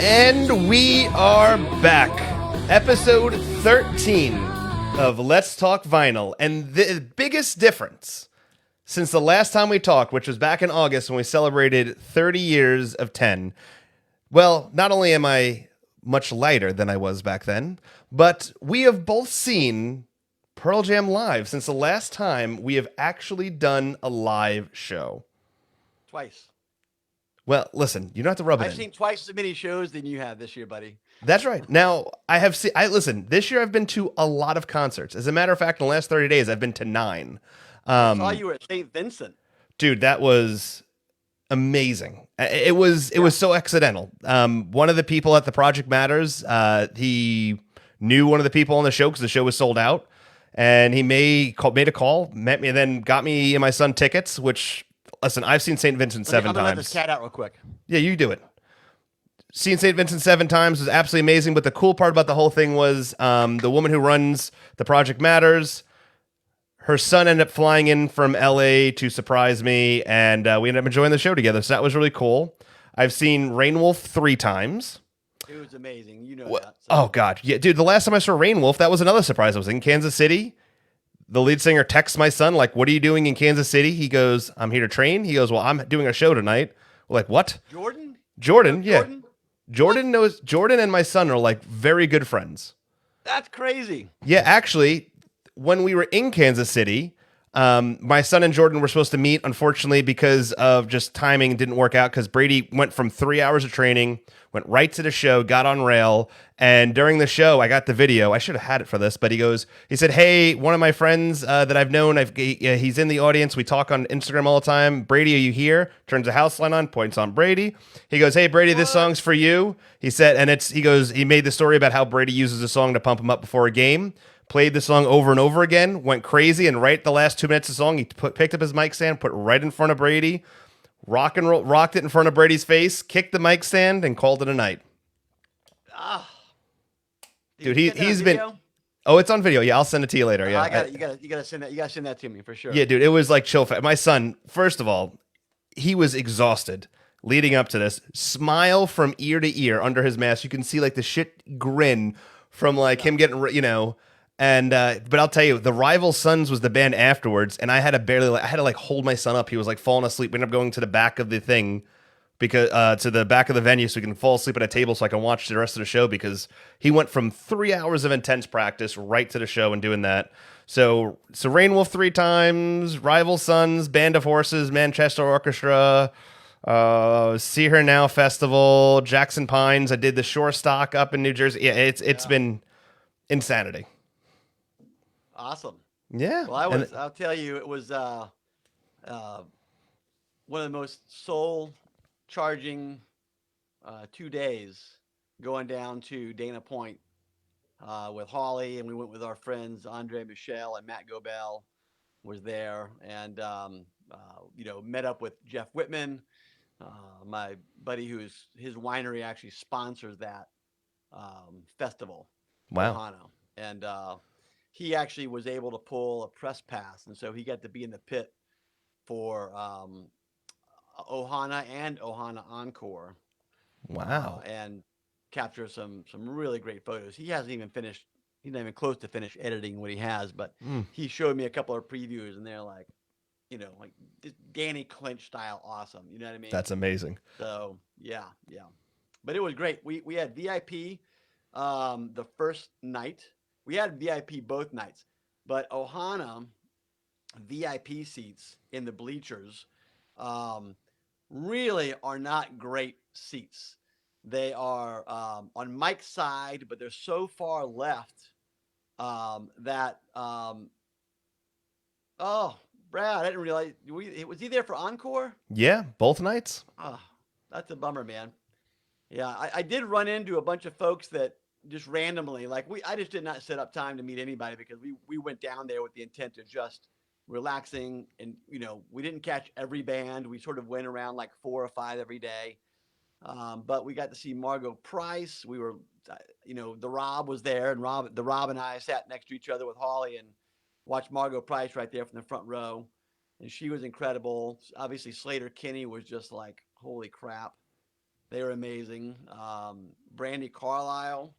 And we are back. Episode 13 of Let's Talk Vinyl. And the biggest difference since the last time we talked, which was back in August when we celebrated 30 years of 10, well, not only am I much lighter than I was back then, but we have both seen Pearl Jam live since the last time we have actually done a live show. Twice. Well, listen, you don't have to rub it I've in. seen twice as many shows than you have this year, buddy. That's right. Now, I have seen, listen, this year I've been to a lot of concerts. As a matter of fact, in the last 30 days, I've been to 9. I saw you were at St. Vincent. Dude, that was amazing. It was so accidental. One of the people at the Project Matters, he knew one of the people on the show because the show was sold out, and he made a call, met me, and then got me and my son tickets. Which, listen, I've seen St. Vincent 7 I'm gonna let times. this cat out real quick. Yeah, you do it. Seeing St. Vincent 7 times was absolutely amazing, but the cool part about the whole thing was the woman who runs the Project Matters, her son ended up flying in from LA to surprise me, and we ended up enjoying the show together, so that was really cool. I've seen Rain Wolf 3 times. It was amazing. You know that. So. Oh, God. Yeah, dude, the last time I saw Rain Wolf, that was another surprise. I was in Kansas City. The lead singer texts my son, like, what are you doing in Kansas City? He goes, I'm here to train. He goes, well, I'm doing a show tonight. We're like, what? Jordan, yeah. Jordan and my son are like very good friends. That's crazy. Yeah, actually, when we were in Kansas City, my son and Jordan were supposed to meet. Unfortunately, because of just timing, it didn't work out because Brady went from 3 hours of training, went right to the show, got on rail. And during the show, I got the video. I should have had it for this, but he said, hey, one of my friends that I've known, he's in the audience. We talk on Instagram all the time. Brady, are you here? Turns the house line on, points on Brady. He goes, hey, Brady, this song's for you. He said, and he made the story about how Brady uses the song to pump him up before a game. Played the song over and over again, went crazy, and right the last 2 minutes of the song, he picked up his mic stand, put it right in front of Brady, rocked it in front of Brady's face, kicked the mic stand, and called it a night. Dude, he's been. Oh, it's on video. Yeah, I'll send it to you later. Yeah, I got it. You gotta send that. You gotta send that to me for sure. Yeah, dude, it was like chill. My son, first of all, he was exhausted leading up to this. Smile from ear to ear under his mask. You can see like the shit grin from like him getting, And but I'll tell you, the Rival Sons was the band afterwards, and I had to hold my son up. He was like falling asleep. We ended up going to the back of the thing to the back of the venue so he can fall asleep at a table so I can watch the rest of the show because he went from 3 hours of intense practice right to the show and doing that. So Rain Wolf 3 times, Rival Sons, Band of Horses, Manchester Orchestra, See Her Now Festival, Jackson Pines. I did the Shore Stock up in New Jersey. Yeah, it's been insanity. Awesome. Yeah. Well, I'll tell you, it was one of the most soul charging 2 days going down to Dana Point with Holly, and we went with our friends Andre Michel and Matt Gobel was there, and met up with Jeff Whitman, my buddy his winery actually sponsors that festival. Wow. Ohana. And he actually was able to pull a press pass, and so he got to be in the pit for Ohana and Ohana Encore. Wow. And capture some really great photos. He hasn't even finished. He's not even close to finish editing what he has, but he showed me a couple of previews, and they're like, like Danny Clinch style awesome. You know what I mean? That's amazing. So yeah. But it was great. We had VIP the first night. We had VIP both nights, but Ohana VIP seats in the bleachers really are not great seats. They are on Mike's side, but they're so far left that Brad, I didn't realize was he there for Encore? Yeah, both nights. Oh, that's a bummer, man. Yeah, I did run into a bunch of folks that just randomly, I just did not set up time to meet anybody because we went down there with the intent of just relaxing, and we didn't catch every band. We sort of went around like 4 or 5 every day, but we got to see Margot Price. We were, the Rob was there, and Rob and I sat next to each other with Holly and watched Margot Price right there from the front row, and she was incredible. Obviously, Slater Kinney was just like, holy crap. They were amazing. Brandy Carlisle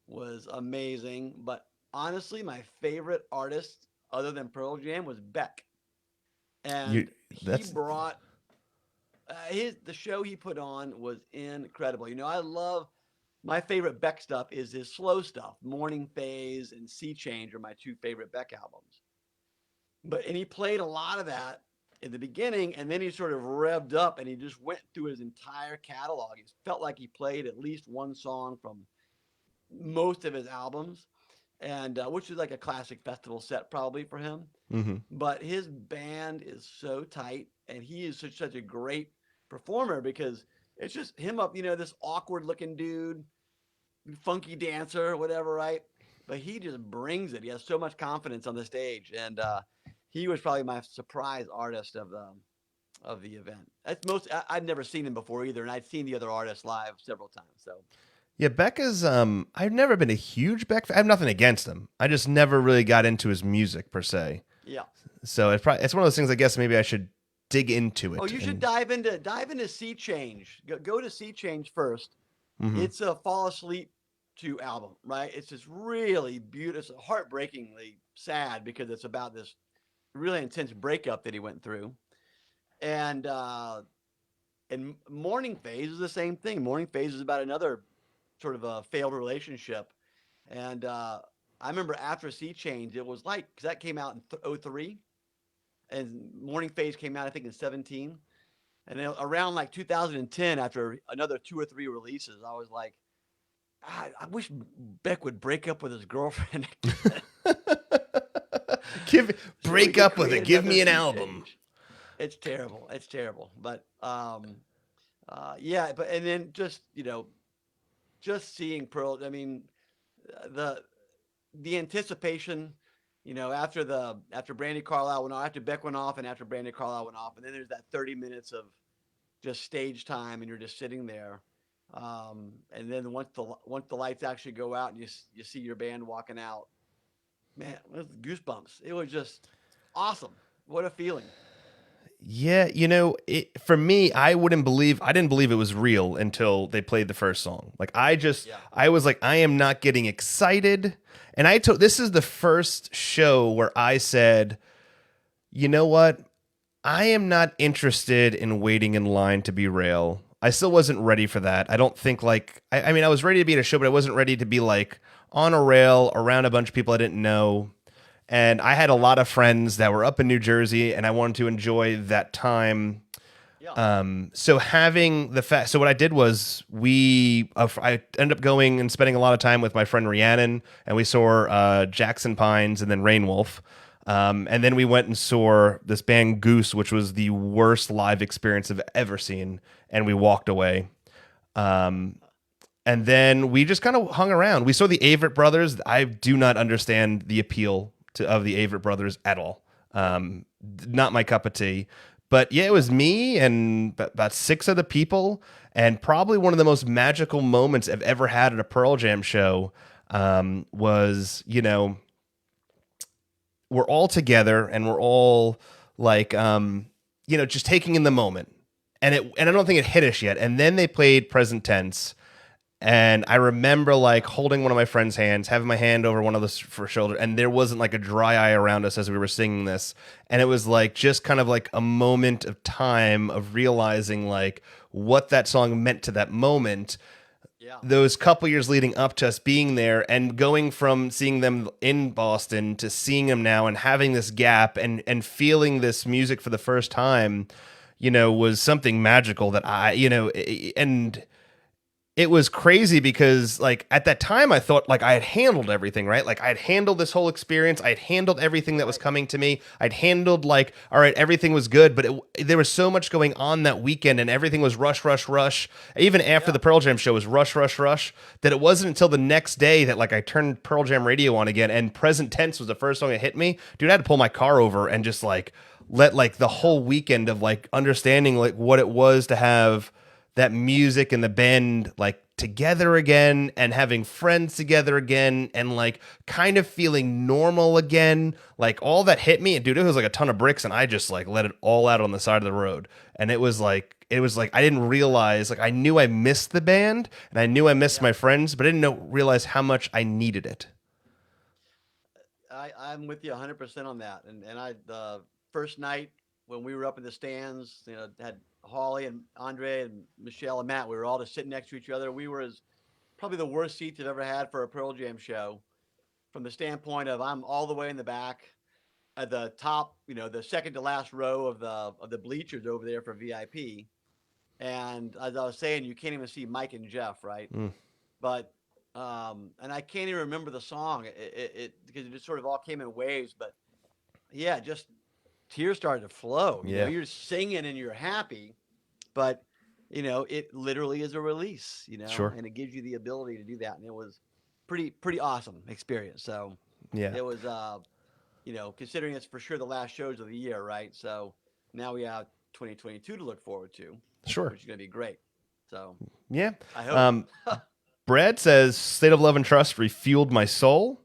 was amazing. But honestly, my favorite artist other than Pearl Jam was Beck. You And he that's brought the show he put on was incredible. I love my favorite Beck stuff is his slow stuff. Morning Phase and Sea Change are my two favorite Beck albums. And he played a lot of that in the beginning, and then he sort of revved up and he just went through his entire catalog. It felt like he played at least one song from most of his albums, and which is like a classic festival set probably for him. mhm. But his band is so tight, and he is such a great performer because it's just him up, this awkward looking dude, funky dancer, whatever, right? But he just brings it. He has so much confidence on the stage, and he was probably my surprise artist of the event. That's most. I'd never seen him before either, and I'd seen the other artists live several times. So Yeah, Beck is I've never been a huge Beck fan. I have nothing against him. I just never really got into his music per se. yeah. So it's one of those things I guess maybe I should dig into it. Oh, you should dive into Sea Change. Go to Sea Change first. Mhm. It's a Fall Asleep to album, right? It's just really beautiful, heartbreakingly sad because it's about this really intense breakup that he went through. And Morning Phase is the same thing. Morning Phase is about another sort of a failed relationship. And I remember after Sea Change, it was like, because that came out in 03, and Morning Phase came out, I think, in 17. And then around like 2010, after another 2 or 3 releases, I was like, I wish Beck would break up with his girlfriend. Break up with it. Give me an album. Change. It's terrible. It's terrible. But yeah. But and then just seeing Pearl. I mean, the anticipation. After Brandy Carlisle went off, after Beck went off, and after Brandy Carlisle went off, and then there's that 30 minutes of just stage time, and you're just sitting there. And then once the lights actually go out and you see your band walking out, man, it was goosebumps. It was just awesome. What a feeling. Yeah, for me, I didn't believe it was real until they played the first song. Like I was like, I am not getting excited. And this is the first show where I said, you know what? I am not interested in waiting in line to be rail. I still wasn't ready for that. I don't think I mean, I was ready to be at a show, but I wasn't ready to be like on a rail around a bunch of people I didn't know. And I had a lot of friends that were up in New Jersey, and I wanted to enjoy that time. Yeah. So so what I did was I ended up going and spending a lot of time with my friend Rhiannon, and we saw Jackson Pines and then Rainwolf. And then we went and saw this band Goose, which was the worst live experience I've ever seen, and we walked away. And then we just kind of hung around. We saw the Avett Brothers. I do not understand the appeal of the Avett Brothers at all. Not my cup of tea. But yeah, it was me and about 6 other people, and probably one of the most magical moments I've ever had at a Pearl Jam show was, we're all together and we're all like, just taking in the moment. And I don't think it hit us yet. And then they played Present Tense. And I remember holding one of my friend's hands, having my hand over one of the for shoulder, and there wasn't a dry eye around us as we were singing this. And it was just kind of a moment of time of realizing what that song meant to that moment. Yeah. Those couple years leading up to us being there and going from seeing them in Boston to seeing them now and having this gap and feeling this music for the first time, was something magical that and it was crazy because at that time I thought I had handled everything, right? I had handled this whole experience. I had handled everything that was coming to me. I'd handled all right, everything was good, but there was so much going on that weekend and everything was rush, rush, rush. Even after the Pearl Jam show was rush, rush, rush, that it wasn't until the next day that I turned Pearl Jam radio on again and Present Tense was the first song that hit me. Dude, I had to pull my car over and just let the whole weekend of understanding what it was to have that music and the band together again and having friends together again and kind of feeling normal again. All that hit me, and dude, it was a ton of bricks, and I just let it all out on the side of the road. And it was it was like I didn't realize, like I knew I missed the band and I knew I missed my friends, but I didn't realize how much I needed it. I'm with you 100% on that. And the first night when we were up in the stands, had Holly and Andre and Michelle and Matt, we were all just sitting next to each other. We were as probably the worst seats I've ever had for a Pearl Jam show, from the standpoint of I'm all the way in the back at the top, the second to last row of the bleachers over there for VIP. And as I was saying, you can't even see Mike and Jeff, right? But and I can't even remember the song. It because it just sort of all came in waves. But yeah, just tears started to flow. Yeah. You're singing and you're happy, but it literally is a release. Sure. And it gives you the ability to do that. And it was pretty awesome experience. So Yeah. it was considering it's for sure the last shows of the year, right? So now we have 2022 to look forward to. Sure. Which is going to be great. So yeah. I hope. Brad says, State of Love and Trust refueled my soul.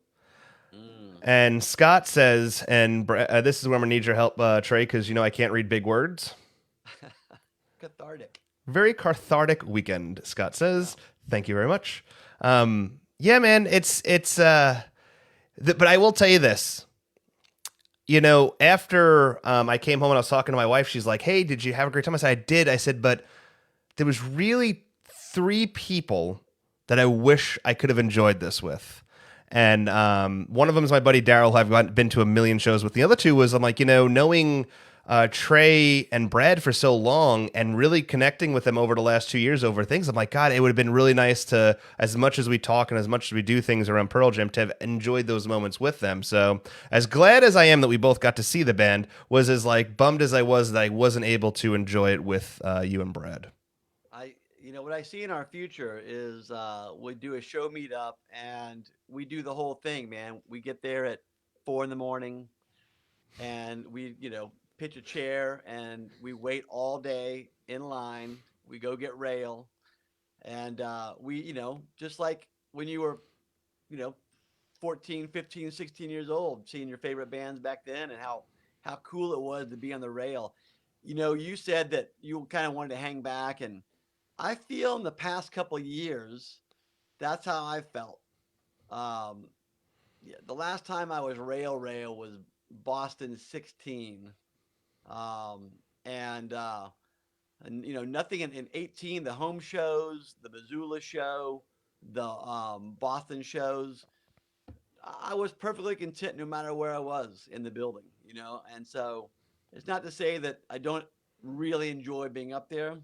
And Scott says, and this is where I'm going to need your help, Trey, because I can't read big words. Cathartic. Very cathartic weekend, Scott says. Wow. Thank you very much. Yeah, man, but I will tell you this. After I came home and I was talking to my wife, she's like, hey, did you have a great time? I said, I did. I said, but there was really 3 people that I wish I could have enjoyed this with. And one of them is my buddy Daryl, who I've been to a million shows with. The other 2 was, I'm like, knowing Trey and Brad for so long and really connecting with them over the last 2 years over things, I'm like, God, it would have been really nice to, as much as we talk and as much as we do things around Pearl Jam, to have enjoyed those moments with them. So as glad as I am that we both got to see the band, was as like bummed as I was that I wasn't able to enjoy it with you and Brad. What I see in our future is we do a show meetup and we do the whole thing, man. We get there at 4 a.m. and we, pitch a chair and we wait all day in line. We go get rail. And we, just like when you were, 14, 15, 16 years old, seeing your favorite bands back then and how cool it was to be on the rail. You said that you kind of wanted to hang back, and I feel in the past couple of years, that's how I felt. The last time I was rail was Boston 16. And nothing in 18, the home shows, the Missoula show, the Boston shows, I was perfectly content no matter where I was in the building, and so it's not to say that I don't really enjoy being up there,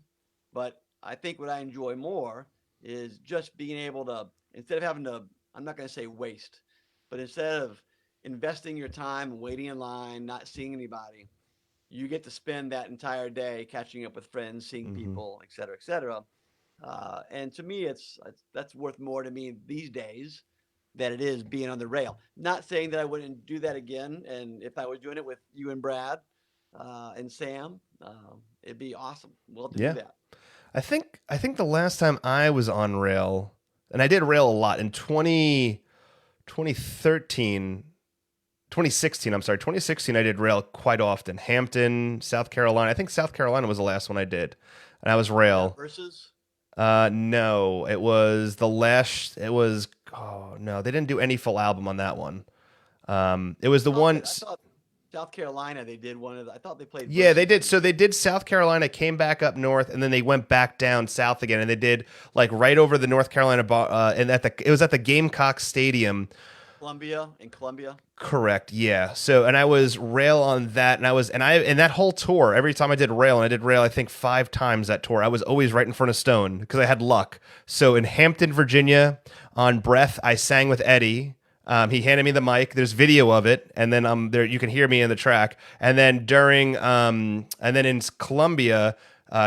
but I think what I enjoy more is just being able to, instead of having to, I'm not going to say waste, but instead of investing your time, waiting in line, not seeing anybody, you get to spend that entire day catching up with friends, seeing people, et cetera, et cetera. And to me, that's worth more to me these days than it is being on the rail. Not saying that I wouldn't do that again. And if I was doing it with you and Brad and Sam, it'd be awesome. We'll do that. I think the last time I was on rail, and I did rail a lot in 2016, I did rail quite often. Hampton, South Carolina. I think South Carolina was the last one I did. And I was rail. Versus? No, it was oh no, they didn't do any full album on that one. It was the one. I thought South Carolina, they did one of the, I thought they played. Yeah, they did. So they did South Carolina, came back up north, and then they went back down south again, and they did like right over the North Carolina and it was at the Gamecock Stadium. Columbia. Correct. Yeah. So, and I was rail on that, and that whole tour, every time I did rail, and I did rail, I think 5 times that tour, I was always right in front of Stone because I had luck. So in Hampton, Virginia, on Breath, I sang with Eddie. He handed me the mic. There's video of it, and then there you can hear me in the track. And then and then in Columbia,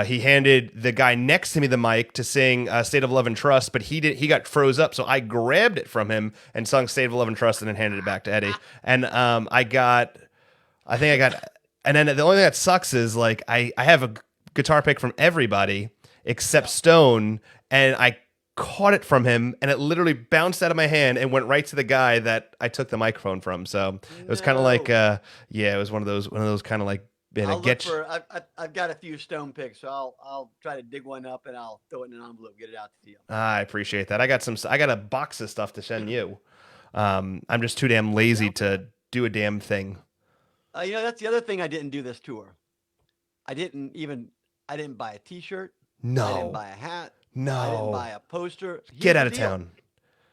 he handed the guy next to me the mic to sing "State of Love and Trust," but he got froze up, so I grabbed it from him and sung "State of Love and Trust" and then handed it back to Eddie. And and then the only thing that sucks is like I have a guitar pick from everybody except Stone, and I caught it from him, and it literally bounced out of my hand and went right to the guy that I took the microphone from. So it was kind of like, it was one of those kind of like And I'll it look gets for. I've got a few stone picks, so I'll try to dig one up and I'll throw it in an envelope, get it out to you. I appreciate that. I got a box of stuff to send you. I'm just too damn lazy to do a damn thing. That's the other thing I didn't do this tour. I didn't even. I didn't buy a T-shirt. I didn't No. buy a hat. I didn't No. buy a poster. Get Here's out the of deal. town.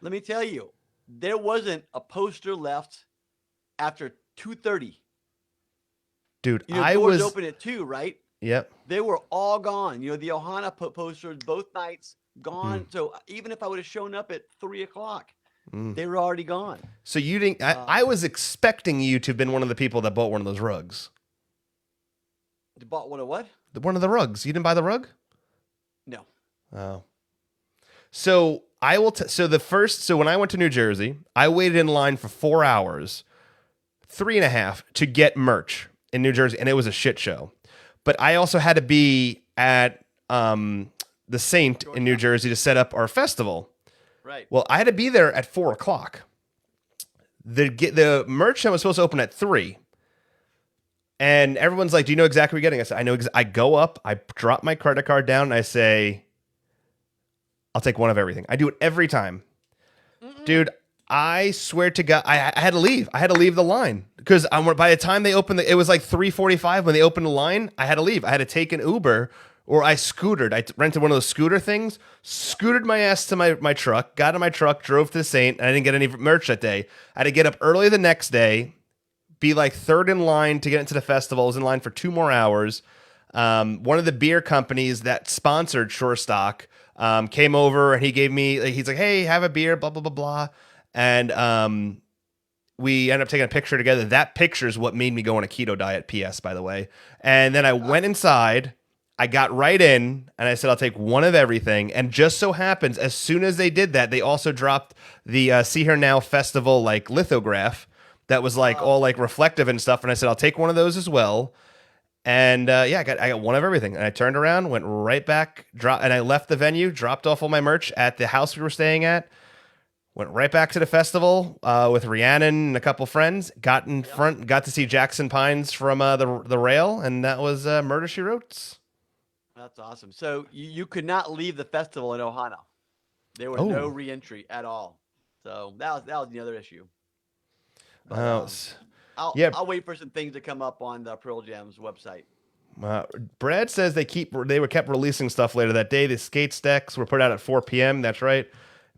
Let me tell you, there wasn't a poster left after 2:30. Dude, Doors I was open at 2, right? Yep. They were all gone. The Ohana posters both nights gone. So even if I would have shown up at 3 o'clock, they were already gone. So you didn't I was expecting you to have been one of the people that bought one of those rugs. Bought one of what? One of the rugs. You didn't buy the rug? No. Oh. So I will. So when I went to New Jersey, I waited in line for 4 hours, 3.5 to get merch in New Jersey, and it was a shit show. But I also had to be at the Saint in New Jersey to set up our festival. Right. Well, I had to be there at 4 o'clock. The merch tent was supposed to open at 3. And everyone's like, "Do you know exactly what you're getting?" I said, "I know." I go up, I drop my credit card down, and I say, "I'll take one of everything." I do it every time. Dude, I swear to God, I had to leave. I had to leave the line because by the time they opened, it was like 3:45 when they opened the line. I had to leave. I had to take an Uber or I scootered. I rented one of those scooter things, scootered my ass to my truck, got in my truck, drove to the Saint, and I didn't get any merch that day. I had to get up early the next day, be like third in line to get into the festival. I was in line for 2 more hours. One of the beer companies that sponsored Shore Stock came over and he gave me, he's like, "Hey, have a beer, blah, blah, blah, blah." And we ended up taking a picture together. That picture is what made me go on a keto diet, PS, by the way. And then I went inside. I got right in and I said, "I'll take one of everything." And just so happens, as soon as they did that, they also dropped the See Her Now Festival like lithograph that was like all like reflective and stuff. And I said, "I'll take one of those as well." And I got one of everything. And I turned around, went right back, and I left the venue, dropped off all my merch at the house we were staying at, went right back to the festival with Rhiannon and a couple friends, got in front, got to see Jackson Pines from the rail, and that was Murder, She Wrote. That's awesome. So you could not leave the festival in Ohana. There was no re-entry at all. So that was the other issue. But, I'll wait for some things to come up on the Pearl Jam's website. Brad says they kept releasing stuff later that day. The skate stacks were put out at 4 p.m. That's right.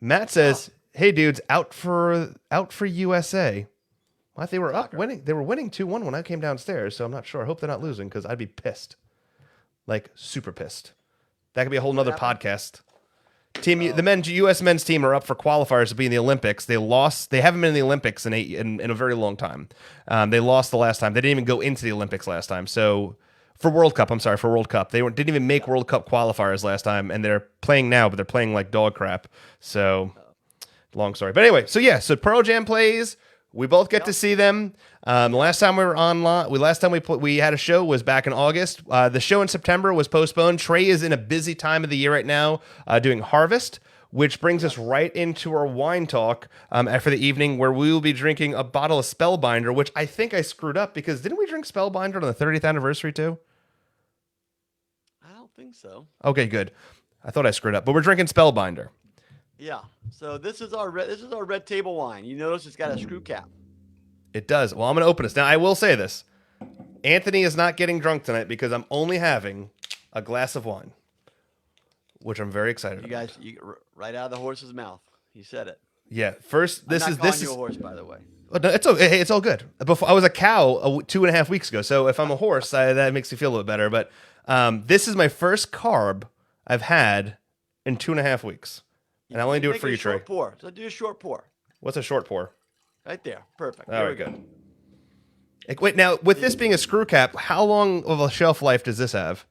Matt says, "Hey dudes, out for USA." Well, they were up winning. They were winning 2-1 when I came downstairs, so I'm not sure. I hope they're not losing because I'd be pissed, like super pissed. That could be a whole nother podcast. The U.S. men's team are up for qualifiers to be in the Olympics. They lost. They haven't been in the Olympics in a very long time. They lost the last time. They didn't even go into the Olympics last time. So for World Cup, they didn't even make World Cup qualifiers last time, and they're playing now, but they're playing like dog crap. So long story. But anyway, so Pearl Jam plays. We both get to see them. The last time we were online, we had a show was back in August. The show in September was postponed. Trey is in a busy time of the year right now doing Harvest, which brings us right into our wine talk for the evening, where we will be drinking a bottle of Spellbinder, which I think I screwed up because didn't we drink Spellbinder on the 30th anniversary too? I don't think so. Okay, good. I thought I screwed up, but we're drinking Spellbinder. Yeah. So this is our red table wine. You notice it's got a screw cap. It does. Well, I'm going to open this. Now, I will say this. Anthony is not getting drunk tonight because I'm only having a glass of wine, which I'm very excited about. You guys, right out of the horse's mouth. He said it. Yeah. First, this is you a horse, by the way. No, it's okay. Hey, it's all good. Before I was a cow 2.5 weeks ago, so if I'm a horse, that makes me feel a little better. But this is my first carb I've had in 2.5 weeks. And I only do it for you, Trey. Pour. So do a short pour. What's a short pour? Right there. Perfect. All right, good. Wait, now, with this being a screw cap, how long of a shelf life does this have?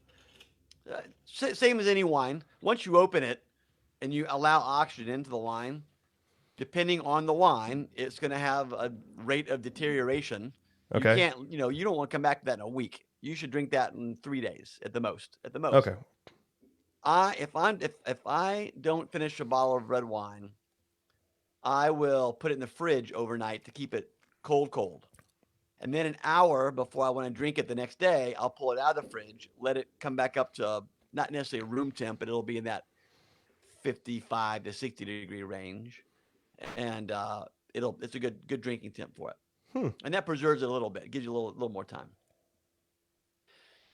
Same as any wine. Once you open it and you allow oxygen into the wine, depending on the wine, it's going to have a rate of deterioration. Okay. You can't, you don't want to come back to that in a week. You should drink that in 3 days at the most. Okay. If I don't finish a bottle of red wine, I will put it in the fridge overnight to keep it cold. And then an hour before I want to drink it the next day, I'll pull it out of the fridge, let it come back up to not necessarily room temp, but it'll be in that 55 to 60-degree range, and it's a good drinking temp for it, and that preserves it a little bit. It gives you a little more time.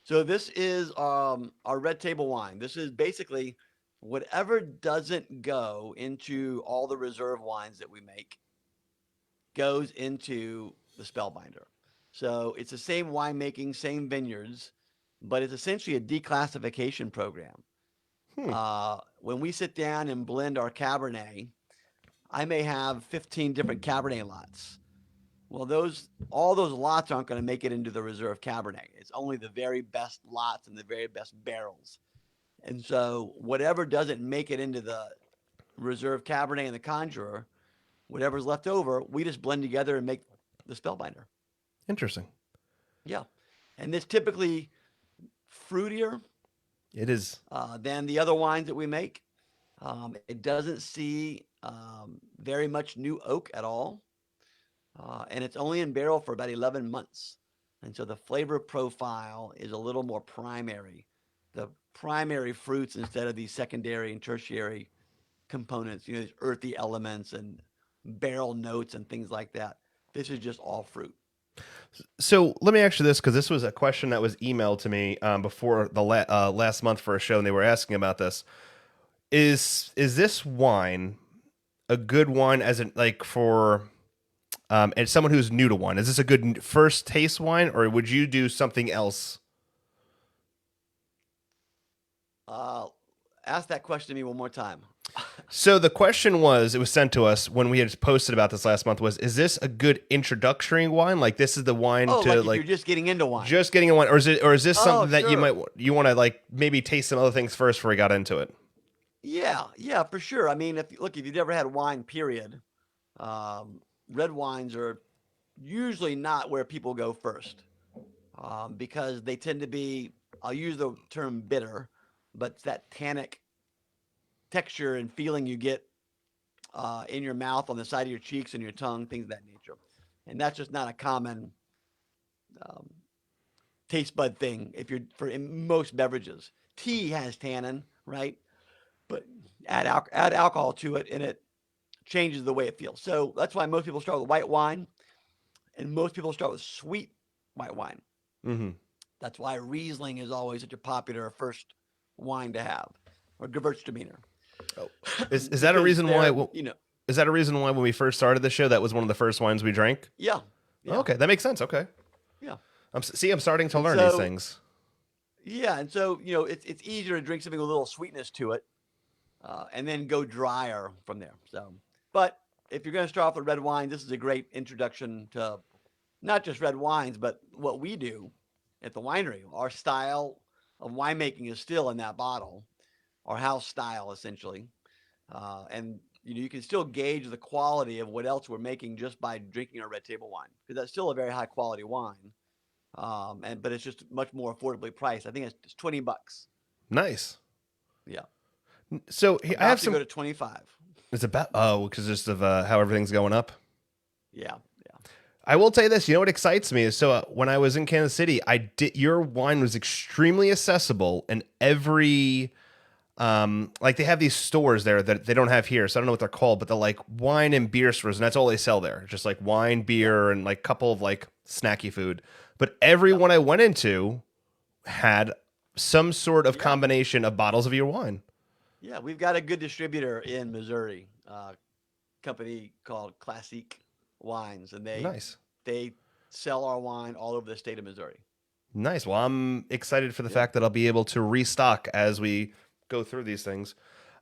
So this is our red table wine. This is basically whatever doesn't go into all the reserve wines that we make goes into the Spellbinder. So it's the same winemaking, same vineyards, but it's essentially a declassification program. When we sit down and blend our Cabernet, I may have 15 different Cabernet lots. Well, all those lots aren't going to make it into the reserve Cabernet. It's only the very best lots and the very best barrels. And so whatever doesn't make it into the reserve Cabernet and the Conjurer, whatever's left over, we just blend together and make the Spellbinder. Interesting. Yeah. And it's typically fruitier. It is. Than the other wines that we make. It doesn't see very much new oak at all. And it's only in barrel for about 11 months. And so the flavor profile is a little more primary. The primary fruits instead of these secondary and tertiary components, these earthy elements and barrel notes and things like that. This is just all fruit. So let me ask you this, because this was a question that was emailed to me before the last month for a show, and they were asking about this. Is this wine a good wine for and someone who's new to wine? Is this a good first taste wine, or would you do something else? Ask that question to me one more time. So the question was, it was sent to us when we had posted about this last month, was, is this a good introductory wine? Like, this is the wine to like you're just getting into wine. Just getting a wine, or is this something that you want to like maybe taste some other things first before we got into it? Yeah, for sure. I mean, if you've never had wine, period, red wines are usually not where people go first, because they tend to be, I'll use the term bitter, but it's that tannic texture and feeling you get in your mouth, on the side of your cheeks and your tongue, things of that nature. And that's just not a common taste bud thing in most beverages. Tea has tannin, right? But add alcohol to it and it changes the way it feels. So that's why most people start with white wine, and most people start with sweet white wine. Mm-hmm. That's why Riesling is always such a popular first wine to have, or Gewürztraminer. Oh. Is that a reason why? Is that a reason why when we first started the show, that was one of the first wines we drank? Yeah. Oh, okay, that makes sense. Okay. Yeah. I'm starting to learn these things. Yeah, and so it's easier to drink something with a little sweetness to it, and then go drier from there. So, but if you're going to start off with red wine, this is a great introduction to not just red wines, but what we do at the winery. Our style of winemaking is still in that bottle, our house style essentially, and you can still gauge the quality of what else we're making just by drinking our red table wine, because that's still a very high quality wine, but it's just much more affordably priced. I think it's $20. Nice. Yeah. So I have to go to 25. It's about because just of how everything's going up. Yeah. I will tell you this. You know what excites me is when I was in Kansas City, your wine was extremely accessible, and every like they have these stores there that they don't have here, so I don't know what they're called, but they're like wine and beer stores, and that's all they sell there, just like wine, beer, and like a couple of like snacky food. But everyone I went into had some sort of combination of bottles of your wine. Yeah, we've got a good distributor in Missouri, company called Classique Wines, and they sell our wine all over the state of Missouri. Nice. Well, I'm excited for the fact that I'll be able to restock as we go through these things.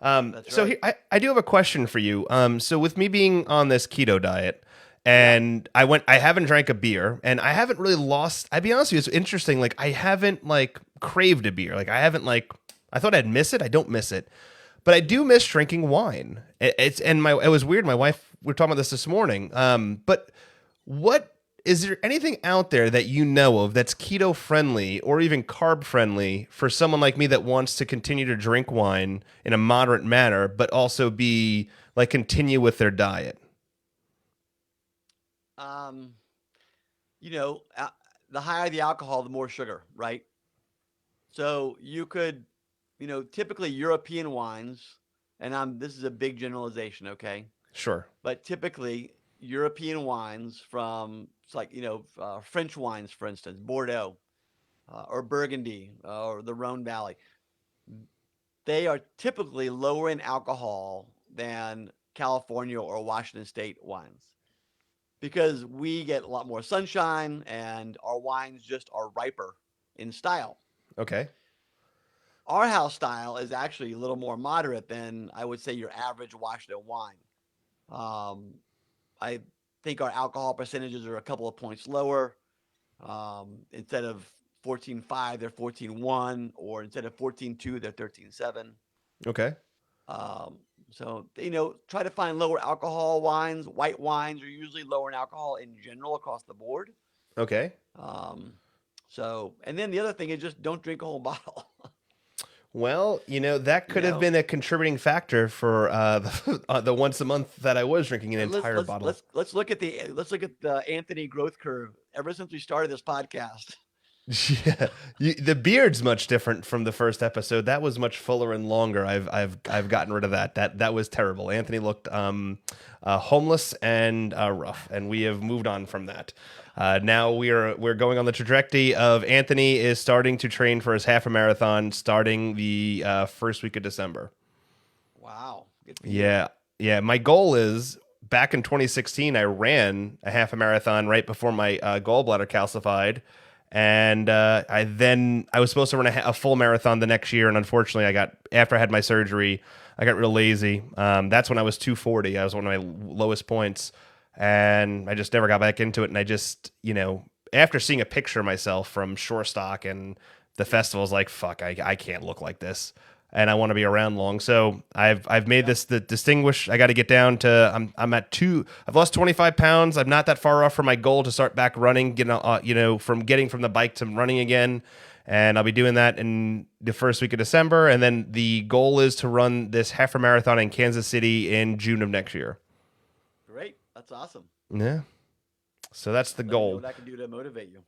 So here, I do have a question for you. So with me being on this keto diet, and I haven't drank a beer, and I haven't really lost. I'll be honest with you, it's interesting. Like I haven't like craved a beer. Like I haven't like. I thought I'd miss it. I don't miss it, but I do miss drinking wine. It was weird. My wife, we were talking about this morning. But is there anything out there that you know of that's keto friendly or even carb friendly for someone like me that wants to continue to drink wine in a moderate manner, but also be like continue with their diet? you know, the higher the alcohol, the more sugar, right? So you could, typically European wines, and this is a big generalization, okay? Sure. But typically European wines from, it's like, French wines, for instance, Bordeaux, or Burgundy, or the Rhone Valley, they are typically lower in alcohol than California or Washington State wines because we get a lot more sunshine and our wines just are riper in style. Okay. Our house style is actually a little more moderate than I would say your average Washington wine. Um, I think our alcohol percentages are a couple of points lower. Instead of 14.5, they're 14.1, or instead of 14.2, they're 13.7. Okay. Um, so, try to find lower alcohol wines. White wines are usually lower in alcohol in general across the board. Okay. Um, and then the other thing is just don't drink a whole bottle. Well, that you could have know, been a contributing factor for the once a month that I was drinking an let's entire let's bottle. let's look at the Anthony growth curve ever since we started this podcast. Yeah, the beard's much different from the first episode. That was much fuller and longer. I've gotten rid of that. That was terrible. Anthony looked homeless and rough, and we have moved on from that. Now we're going on the trajectory of Anthony is starting to train for his half a marathon starting the first week of December. Wow. Good for you. Yeah, yeah. My goal is back in 2016. I ran a half a marathon right before my gallbladder calcified. And I was supposed to run a full marathon the next year, and unfortunately, after I had my surgery, I got real lazy. That's when I was 240. I was one of my lowest points, and I just never got back into it. And I just, after seeing a picture of myself from Shore Stock and the festival, I was like, fuck, I can't look like this, and I want to be around long. So I've made this the distinguish. I got to get down to I'm at I've lost 25 pounds. I'm not that far off from my goal to start back running. From getting from the bike to running again, and I'll be doing that in the first week of December. And then the goal is to run this half a marathon in Kansas City in June of next year. Great, that's awesome. Yeah. So that's the Let me know goal. what I can do to motivate you.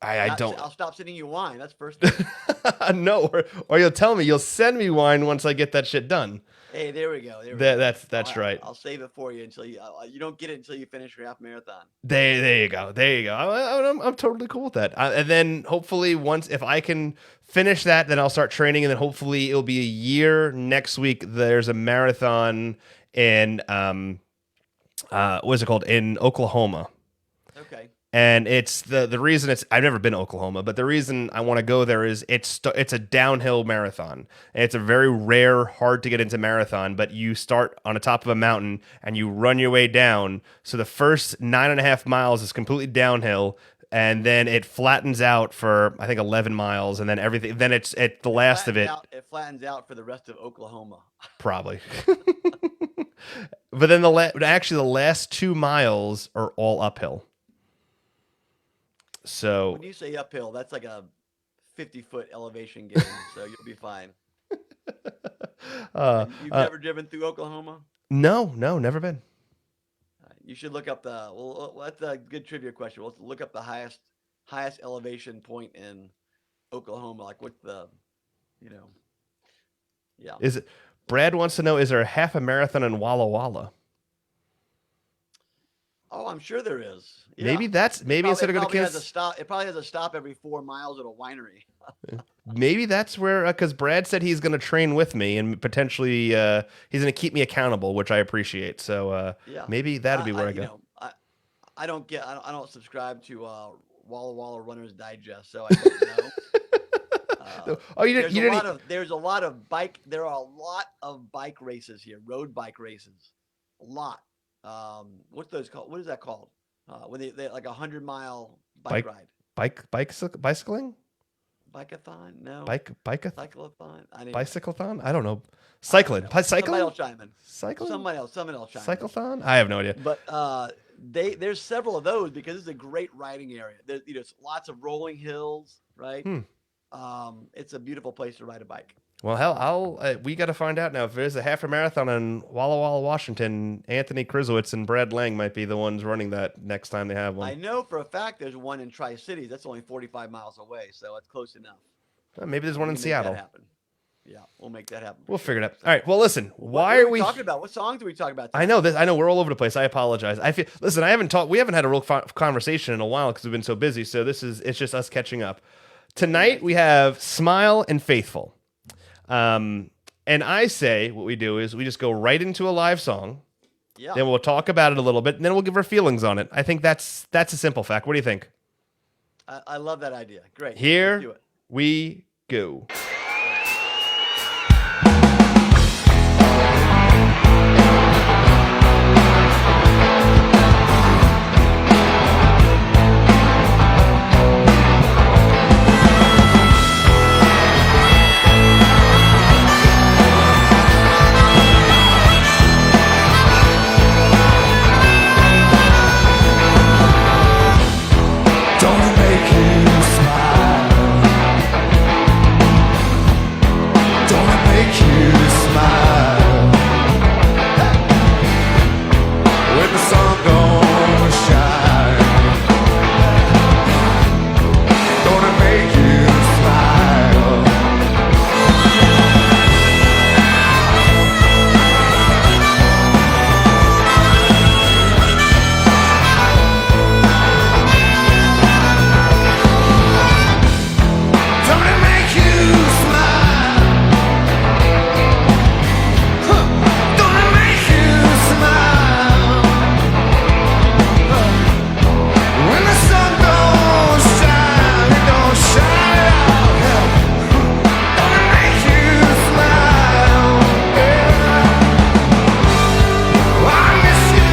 I don't. I'll stop sending you wine. That's first. No, or you'll tell me you'll send me wine once I get that shit done. Hey, there we go. That's right. I'll save it for you until you don't get it until you finish your half marathon. There you go. I'm totally cool with that. And then hopefully if I can finish that, then I'll start training, and then hopefully it'll be a year next week. There's a marathon in what's it called, in Oklahoma. Okay. And it's the reason I've never been to Oklahoma, but the reason I want to go there is it's a downhill marathon. It's a very rare, hard to get into marathon, but you start on the top of a mountain and you run your way down. So the first 9.5 miles is completely downhill, and then it flattens out for I think 11 miles, and then everything. Then it's at the last of it. It flattens out for the rest of Oklahoma. Probably. But then the last 2 miles are all uphill. So when you say uphill, that's like a 50-foot elevation gain, so you'll be fine. You've never driven through Oklahoma? No, never been. You should look up that's a good trivia question. Let's look up the highest elevation point in Oklahoma. Like what's yeah. Is it? Brad wants to know: is there a half a marathon in Walla Walla? Oh, I'm sure there is. Yeah. Maybe instead of going to Kansas, it probably has a stop every 4 miles at a winery. Maybe that's where, because Brad said he's going to train with me and potentially he's going to keep me accountable, which I appreciate. So maybe that'll be where I go. I don't subscribe to Walla Walla Runners Digest, so I don't know. There are a lot of bike races here, road bike races, a lot. What's those called? What is that called? When they like 100-mile bike ride. Bicycling? Bikeathon? No. Cyclothon? I Bicycleathon? I don't know. Cycling? Cycling? Somebody else chime in. Cycling? Someone else chime in. Cyclothon? I have no idea. But there's several of those because it's a great riding area. There's lots of rolling hills, right? It's a beautiful place to ride a bike. Well, hell, we got to find out now if there's a half a marathon in Walla Walla, Washington. Anthony Krizowitz and Brad Lang might be the ones running that next time they have one. I know for a fact there's one in Tri-Cities. That's only 45 miles away, so it's close enough. Maybe there's one We in can make that Seattle. happen. Yeah, we'll make that happen. We'll figure it out. All right. Well, listen. What Why are are we we talking about? What songs are we talking about? I know this. I know we're all over the place. I apologize. I feel. Listen, I haven't talked. We haven't had a real conversation in a while because we've been so busy. So it's just us catching up. Tonight we have "Smile" and "Faithful," and I say what we do is we just go right into a live song. Yeah. Then we'll talk about it a little bit, and then we'll give our feelings on it. I think that's a simple fact. What do you think? I love that idea. Great. Here Let's do it. we go. Don't it make you smile? Don't it make you smile? When the sun don't shine, don't it make you smile? Don't it make you smile? Don't it make you smile? When the sun don't shine, it don't shine out. Don't it make you smile? I miss you.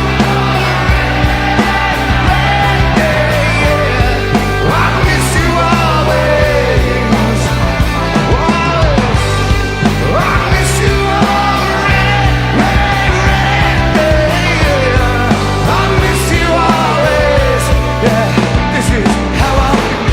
I miss you always. I miss you I miss you always. Yeah, this is how I feel.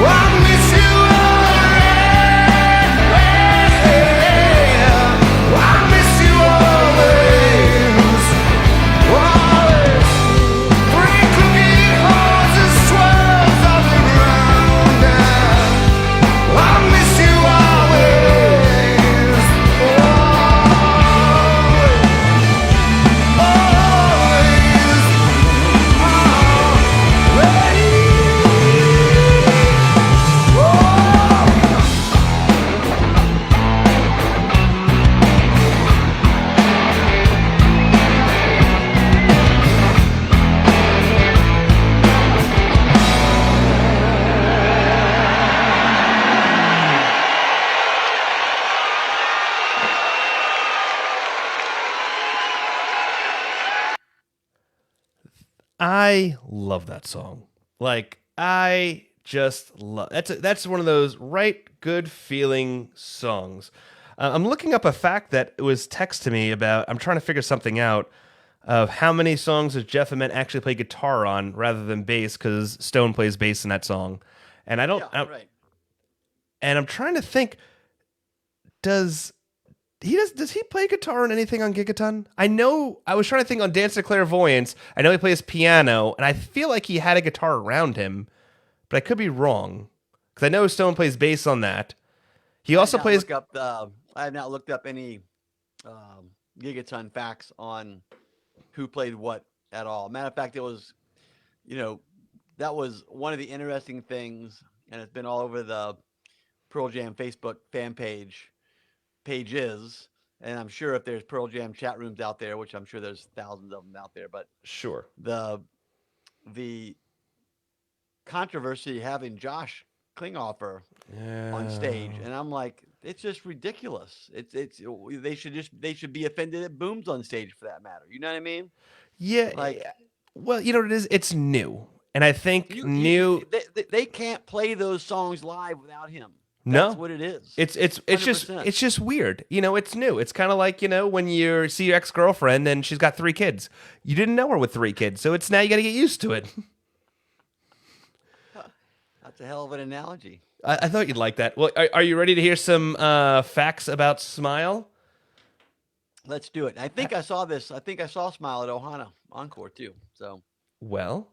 I miss you I miss you always. Always. Three crooked horses twirls all around. I miss you always. I love that song. Like I just love that's one of those right good feeling songs. I'm looking up a fact that was text to me about. I'm trying to figure something out of how many songs does Jeff Ament actually play guitar on rather than bass because Stone plays bass in that song, and I don't. Yeah, right. And I'm trying to think. Does he play guitar on anything on Gigaton? I know I was trying to think on Dance to Clairvoyance. I know he plays piano, and I feel like he had a guitar around him, but I could be wrong because I know Stone plays bass on that. He also plays. I have not looked up any Gigaton facts on who played what at all. Matter of fact, it was, that was one of the interesting things, and it's been all over the Pearl Jam Facebook fan pages, and I'm sure if there's Pearl Jam chat rooms out there, which I'm sure there's thousands of them out there, but Sure. the controversy having Josh Klinghoffer on stage, and I'm like, it's just ridiculous. It's they should be offended at Booms on stage for that matter. You know what I mean? Yeah. Like Well, you know what it is? It's new. And I think you new. they can't play those songs live without him. No. That's what it is. It's 100%. just weird. You know, it's new. It's kind of like, you know, when you see your ex-girlfriend and she's got 3 kids. You didn't know her with 3 kids, so it's now you got to get used to it. That's a hell of an analogy. I thought you'd like that. Well, are you ready to hear some facts about Smile? Let's do it. I think I saw this. I think I saw Smile at Ohana Encore too. So Well,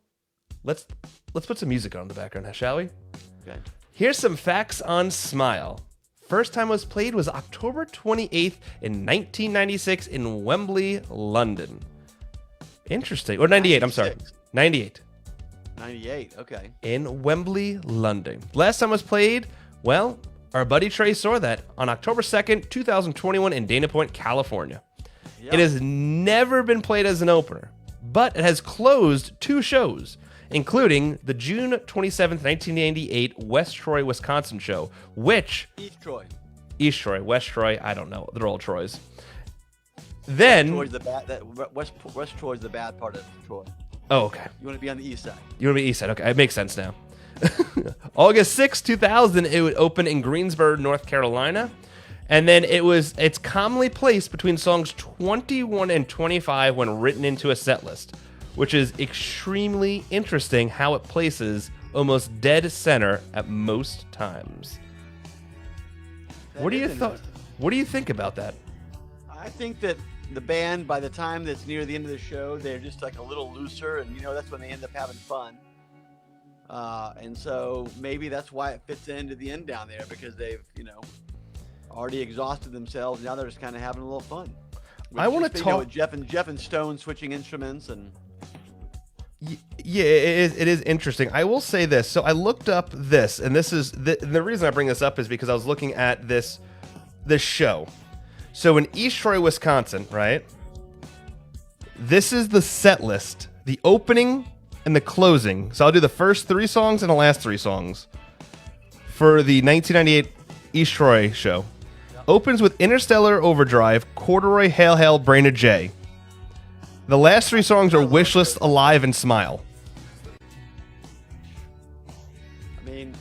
let's put some music on in the background, shall we? okay. Here's some facts on Smile. First time it was played was October 28th in 1996 in Wembley, London. Interesting. Or 98, I'm sorry. 96. 98. 98. Okay. In Wembley, London. Last time it was played, well, our buddy Trey saw that on October 2nd, 2021 in Dana Point, California. Yep. It has never been played as an opener, but it has closed 2 shows, including the June 27th, 1998 West Troy, Wisconsin show, which East Troy. East Troy, West Troy, I don't know. They're all Troys. Then, Troy's the bad. West Troy's the bad part of Troy. oh, okay. You want to be on the east side. You want to be East Side? Okay, it makes sense now. August 6, 2000, it would open in Greensboro, North Carolina. And then it's commonly placed between songs 21 and 25 when written into a set list, which is extremely interesting how it places almost dead center at most times. What do you think about that? I think that the band, by the time that's near the end of the show, they're just like a little looser, and that's when they end up having fun. And so maybe that's why it fits into the end down there, because they've already exhausted themselves. Now they're just kind of having a little fun. I wanna talk- with Jeff and Stone switching instruments and. Yeah, it is interesting. I will say this. So I looked up this, and this is the reason I bring this up is because I was looking at this show. So in East Troy, Wisconsin, right? This is the set list, the opening and the closing. So I'll do the first 3 songs and the last 3 songs for the 1998 East Troy show. Opens with Interstellar Overdrive, Corduroy, Hail Hail, Brainerd J. The last 3 songs are Wishlist, Alive, and Smile. I mean,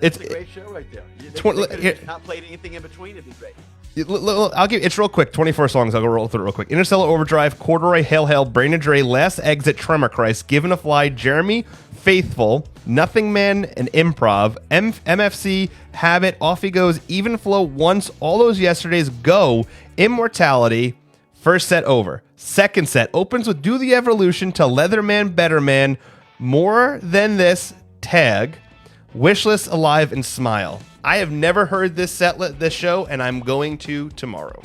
It's- that's a great show right there. They Twen- could here- have not played anything in between. It'd be great. I'll give it's real quick. 24 songs. I'll go roll through it real quick. Interstellar Overdrive, Corduroy, Hail Hail, Brainerd Dre, Last Exit, Tremor Christ, Given a Fly, Jeremy, Faithful, Nothing Man, and Improv, MFC, Habit, Off He Goes, Even Flow, Once, All Those Yesterdays, Go, Immortality. First set over. Second set opens with Do the Evolution to Leatherman, Better Man, More Than This, Tag, Wishlist, Alive, and Smile. I have never heard this this show, and I'm going to tomorrow.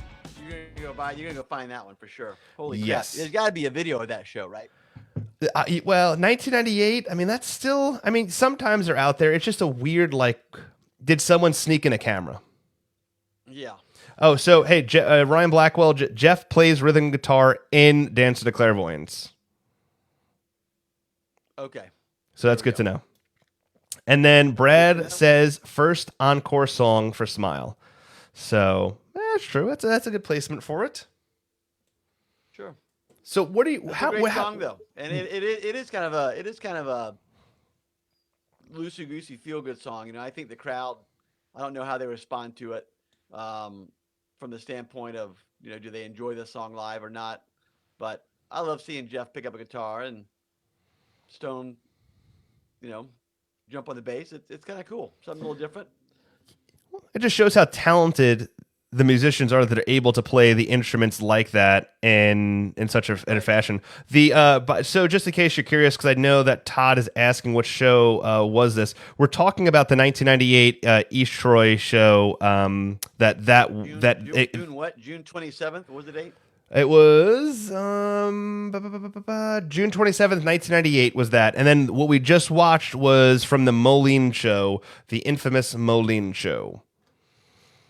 You're gonna go find that one for sure. Holy Yes. crap! There's got to be a video of that show, right? Well, 1998. I mean, that's still. I mean, sometimes they're out there. It's just a weird, like, did someone sneak in a camera? Yeah. Oh, so hey, Ryan Blackwell, Jeff plays rhythm guitar in Dance of the Clairvoyants. Okay. So that's good to know. And then Brad says first encore song for Smile. So that's true. That's a good placement for it. Sure. So what do you? It's How? a great how- song though, and it is kind of a loosey goosey feel good song. I think the crowd. I don't know how they respond to it, from the standpoint of do they enjoy this song live or not. But I love seeing Jeff pick up a guitar and Stone, jump on the bass. It's kind of cool, something a little different. It just shows how talented the musicians are that are able to play the instruments like that in such a fashion. So just in case you're curious, because I know that Todd is asking what show was this. We're talking about the 1998 East Troy show. June what? June 27th. What was the date? It was June 27th, 1998 was that. And then what we just watched was from the Moline show, the infamous Moline show.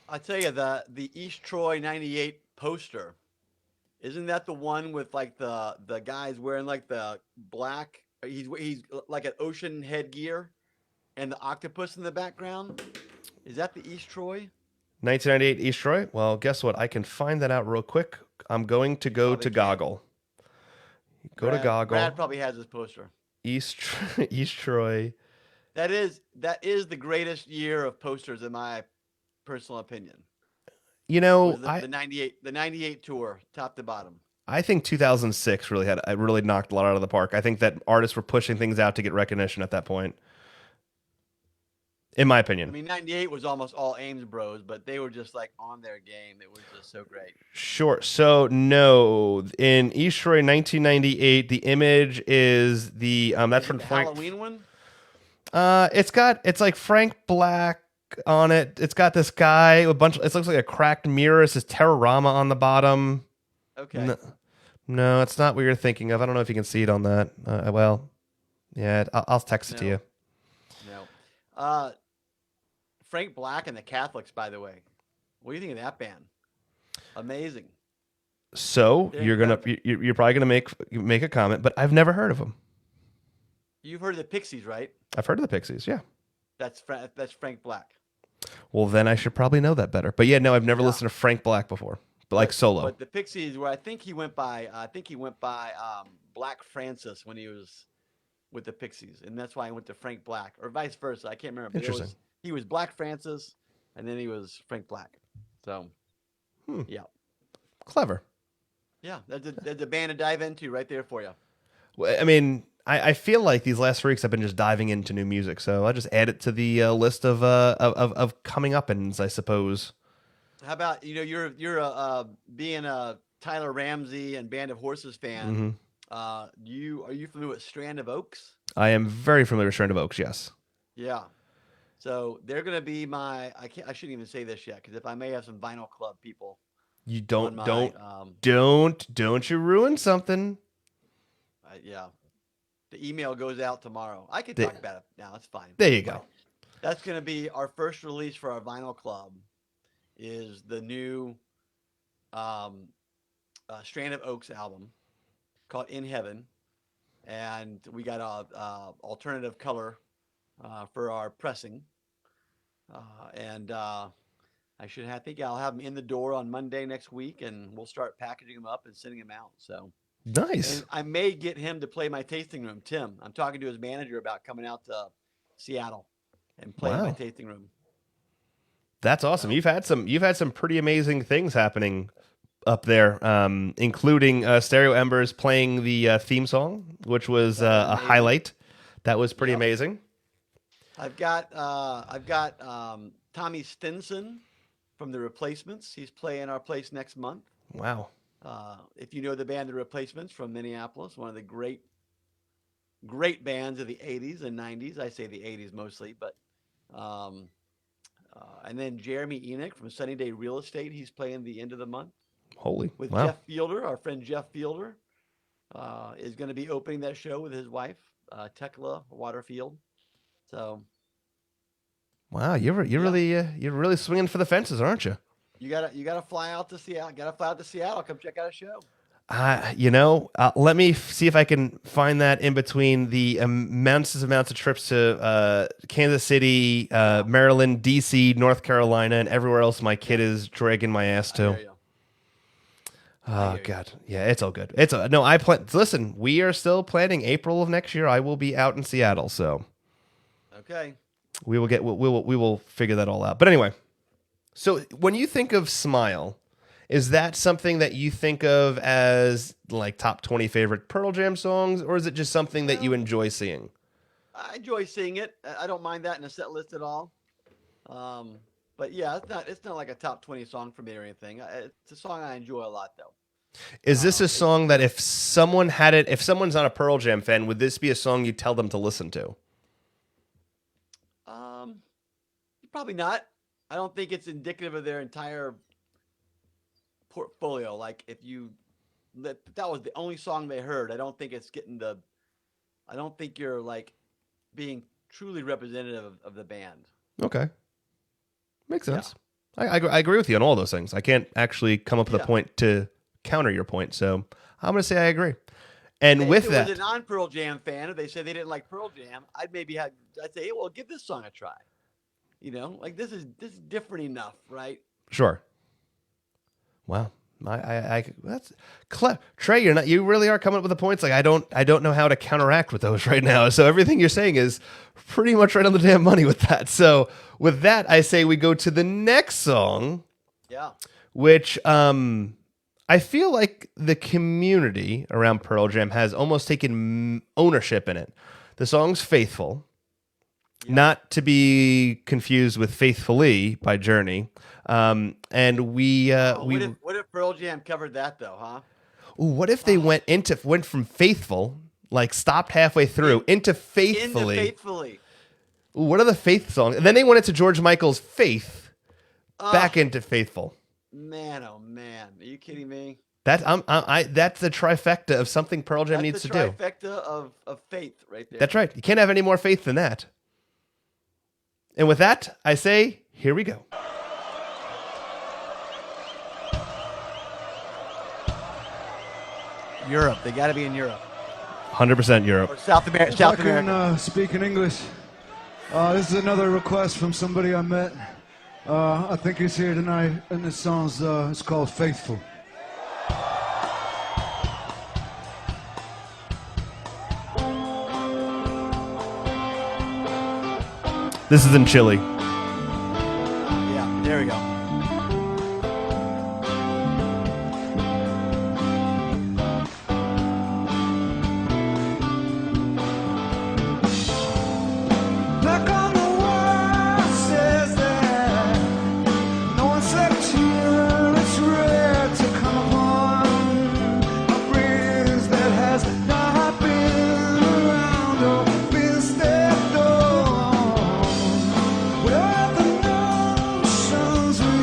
I tell you, the East Troy 98 poster, isn't that the one with like the guys wearing like the black He's like an ocean headgear, and the octopus in the background. Is that the East Troy? 1998 East Troy. Well, guess what? I can find that out real quick. I'm going to go Probably to can. Goggle. Go to Goggle. Brad probably has his poster. East Troy. That is the greatest year of posters in my personal opinion. You know, Was the 98 tour, top to bottom. I think 2006 really knocked a lot out of the park. I think that artists were pushing things out to get recognition at that point. In my opinion. I mean, 98 was almost all Ames Bros, but they were just like on their game. It was just so great. Sure. So no, in East Troy 1998, the image is the that's from The Frank. Halloween one? It's like Frank Black on it. It's got this guy, it looks like a cracked mirror. It says Terrorama on the bottom. Okay. No, it's not what you're thinking of. I don't know if you can see it on that. Well, yeah, I'll text it to No. you. No. Frank Black and the Catholics, by the way. What do you think of that band? Amazing. So They're you're probably gonna make a comment, but I've never heard of them. You've heard of the Pixies, right? I've heard of the Pixies, yeah. That's Frank Black. Well, then I should probably know that better. But yeah, no, I've never Yeah. listened to Frank Black before, but like solo. But the Pixies, where I think he went by Black Francis when he was with the Pixies, and that's why I went to Frank Black, or vice versa. I can't remember. But Interesting. He was Black Francis, and then he was Frank Black. So, yeah, Clever. yeah, that's a band to dive into right there for you. Well, I mean, I feel like these last weeks I've been just diving into new music, so I'll just add it to the list of coming up-ins, I suppose. How about you're being a Tyler Ramsey and Band of Horses fan? Are you familiar with Strand of Oaks? I am very familiar with Strand of Oaks, yes. Yeah. So they're gonna be I shouldn't even say this yet because if I may have some Vinyl Club people. You don't on my, don't you ruin something. Yeah. The email goes out tomorrow. I can talk about it now. It's fine. There you go. That's going to be our first release for our Vinyl Club. Is the new Strand of Oaks album called In Heaven, and we got a alternative color for our pressing, and I think I'll have them in the door on Monday next week, and we'll start packaging them up and sending them out. So. Nice. And I may get him to play my tasting room, Tim. I'm talking to his manager about coming out to Seattle and playing my tasting room. That's awesome. You've had some pretty amazing things happening up there, including Stereo Embers playing the theme song, which was a highlight. That was pretty amazing. I've got Tommy Stinson from The Replacements. He's playing our place next month. Wow. If you know the band The Replacements from Minneapolis, one of the great bands of the 80s and 90s. I say the 80s mostly, but and then Jeremy Enoch from Sunny Day Real Estate. He's playing the end of the month. With Jeff Fielder, our friend Jeff Fielder, is going to be opening that show with his wife, Tekla Waterfield. So, wow, you're really swinging for the fences, aren't you? You gotta fly out to Seattle. Come check out a show. Let me see if I can find that in between the amounts of trips to Kansas City, Maryland, DC, North Carolina, and everywhere else my kid is dragging my ass to. Oh God, yeah, it's all good. Listen, we are still planning April of next year. I will be out in Seattle, so okay. We will figure that all out. But anyway. So when you think of Smile, is that something that you think of as like top 20 favorite Pearl Jam songs, or is it just something that you enjoy seeing? I enjoy seeing it. I don't mind that in a set list at all. But yeah, it's not like a top 20 song for me or anything. It's a song I enjoy a lot though. Is this a song that if someone's not a Pearl Jam fan, would this be a song you tell them to listen to? Probably not. I don't think it's indicative of their entire portfolio. Like if that was the only song they heard, I don't think you're like being truly representative of the band. Okay. Makes sense. Yeah. I agree with you on all those things. I can't actually come up with a point to counter your point. So I'm going to say I agree. And if with it that, was a non-Pearl Jam fan, if they said they didn't like Pearl Jam, I'd say, hey, well, give this song a try. You know, like this is different enough, right? sure. Wow. That's clever. Trey, you really are coming up with the points. Like I don't know how to counteract with those right now. So everything you're saying is pretty much right on the damn money with that. So with that, I say we go to the next song, Yeah. which I feel like the community around Pearl Jam has almost taken ownership in it. The song's Faithful, not to be confused with Faithfully by Journey. And What if Pearl Jam covered that though, huh? ooh, what if they went from Faithful, like stopped halfway through, into Faithfully? Into Faithfully. Ooh, what are the Faith songs? And then they went into George Michael's Faith, back into Faithful. Man, oh man, are you kidding me? That's the trifecta of something Pearl Jam needs to do. Trifecta of faith right there. That's right. You can't have any more faith than that. And with that, I say, here we go. Europe. They got to be in Europe 100% Europe. or South America. If I can speak in English. This is another request from somebody I met. I think he's here tonight, and this song's it's called Faithful. This is in Chile. Yeah, there we go. Back on the wall says that no one said a tear. It's rare to come upon a breeze that has not been around or been stepped on. Where are the notions we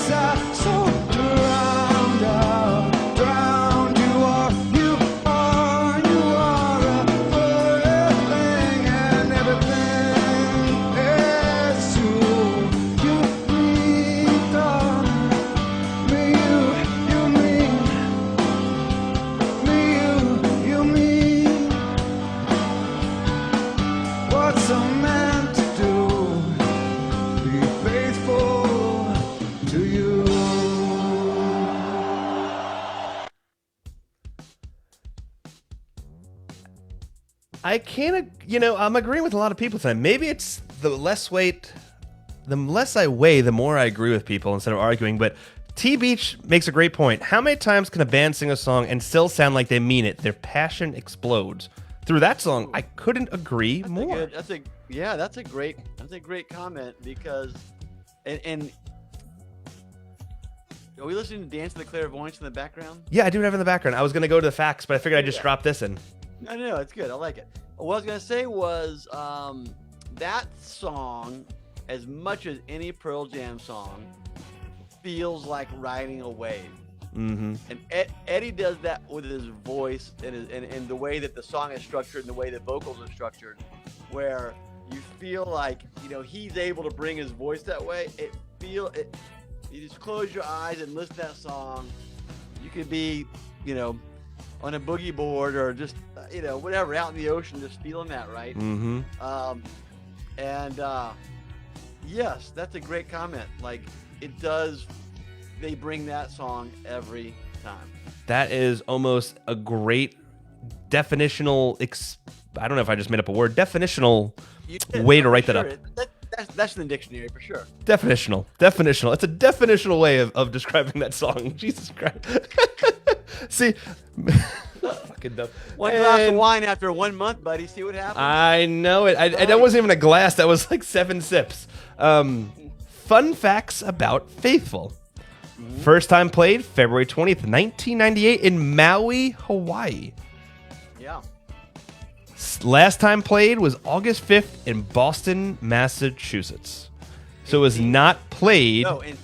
inside, so drowned out, drowned. You are everything, and everything is true. You, me, darling, me, you, me. What's a man to do? Be faithful to you. I can't, I'm agreeing with a lot of people tonight. Maybe it's the less I weigh, the more I agree with people instead of arguing. But T Beach makes a great point. How many times can a band sing a song and still sound like they mean it? Their passion explodes. Through that song, I couldn't agree more. That's a great comment because, and are we listening to Dance of the Clairvoyants in the background? Yeah, I do have it in the background. I was going to go to the facts, but I figured I'd just drop this in. No, it's good. I like it. What I was gonna say was that song, as much as any Pearl Jam song, feels like riding a wave. Mm-hmm. And Eddie does that with his voice and the way that the song is structured and the way the vocals are structured, where you feel like he's able to bring his voice that way. You just close your eyes and listen to that song. You could be, on a boogie board or just whatever out in the ocean, just feeling that, right? Mm-hmm. Yes, that's a great comment. Like it does. They bring that song every time. That is almost a great definitional. I don't know if I just made up a word. Definitional way to write that up. That's in the dictionary for sure. Definitional. It's a definitional way of describing that song. Jesus Christ. See, fucking dumb. One glass of wine after 1 month, buddy. See what happens. I know it. That wasn't even a glass. That was like 7 sips. Fun facts about Faithful. First time played February 20th, 1998 in Maui, Hawaii. Yeah. Last time played was August 5th in Boston, Massachusetts. So it was not played. No, in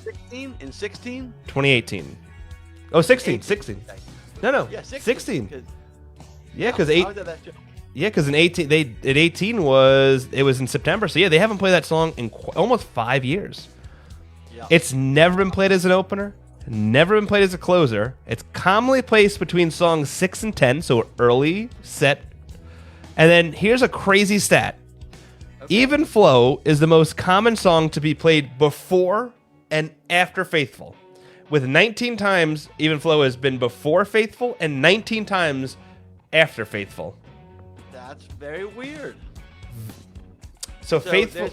16? 2018. Oh, 16. 18. 16. No. Yeah, 16. Yeah, because I was at that show. Yeah, because in 18 it was in September. So yeah, they haven't played that song in almost 5 years. Yeah. It's never been played as an opener, never been played as a closer. It's commonly placed between songs 6 and 10, so early set. And then here's a crazy stat. Okay. Even Flow is the most common song to be played before and after Faithful. With 19 times, Even Flow has been before Faithful and 19 times after Faithful. That's very weird. So Faithful.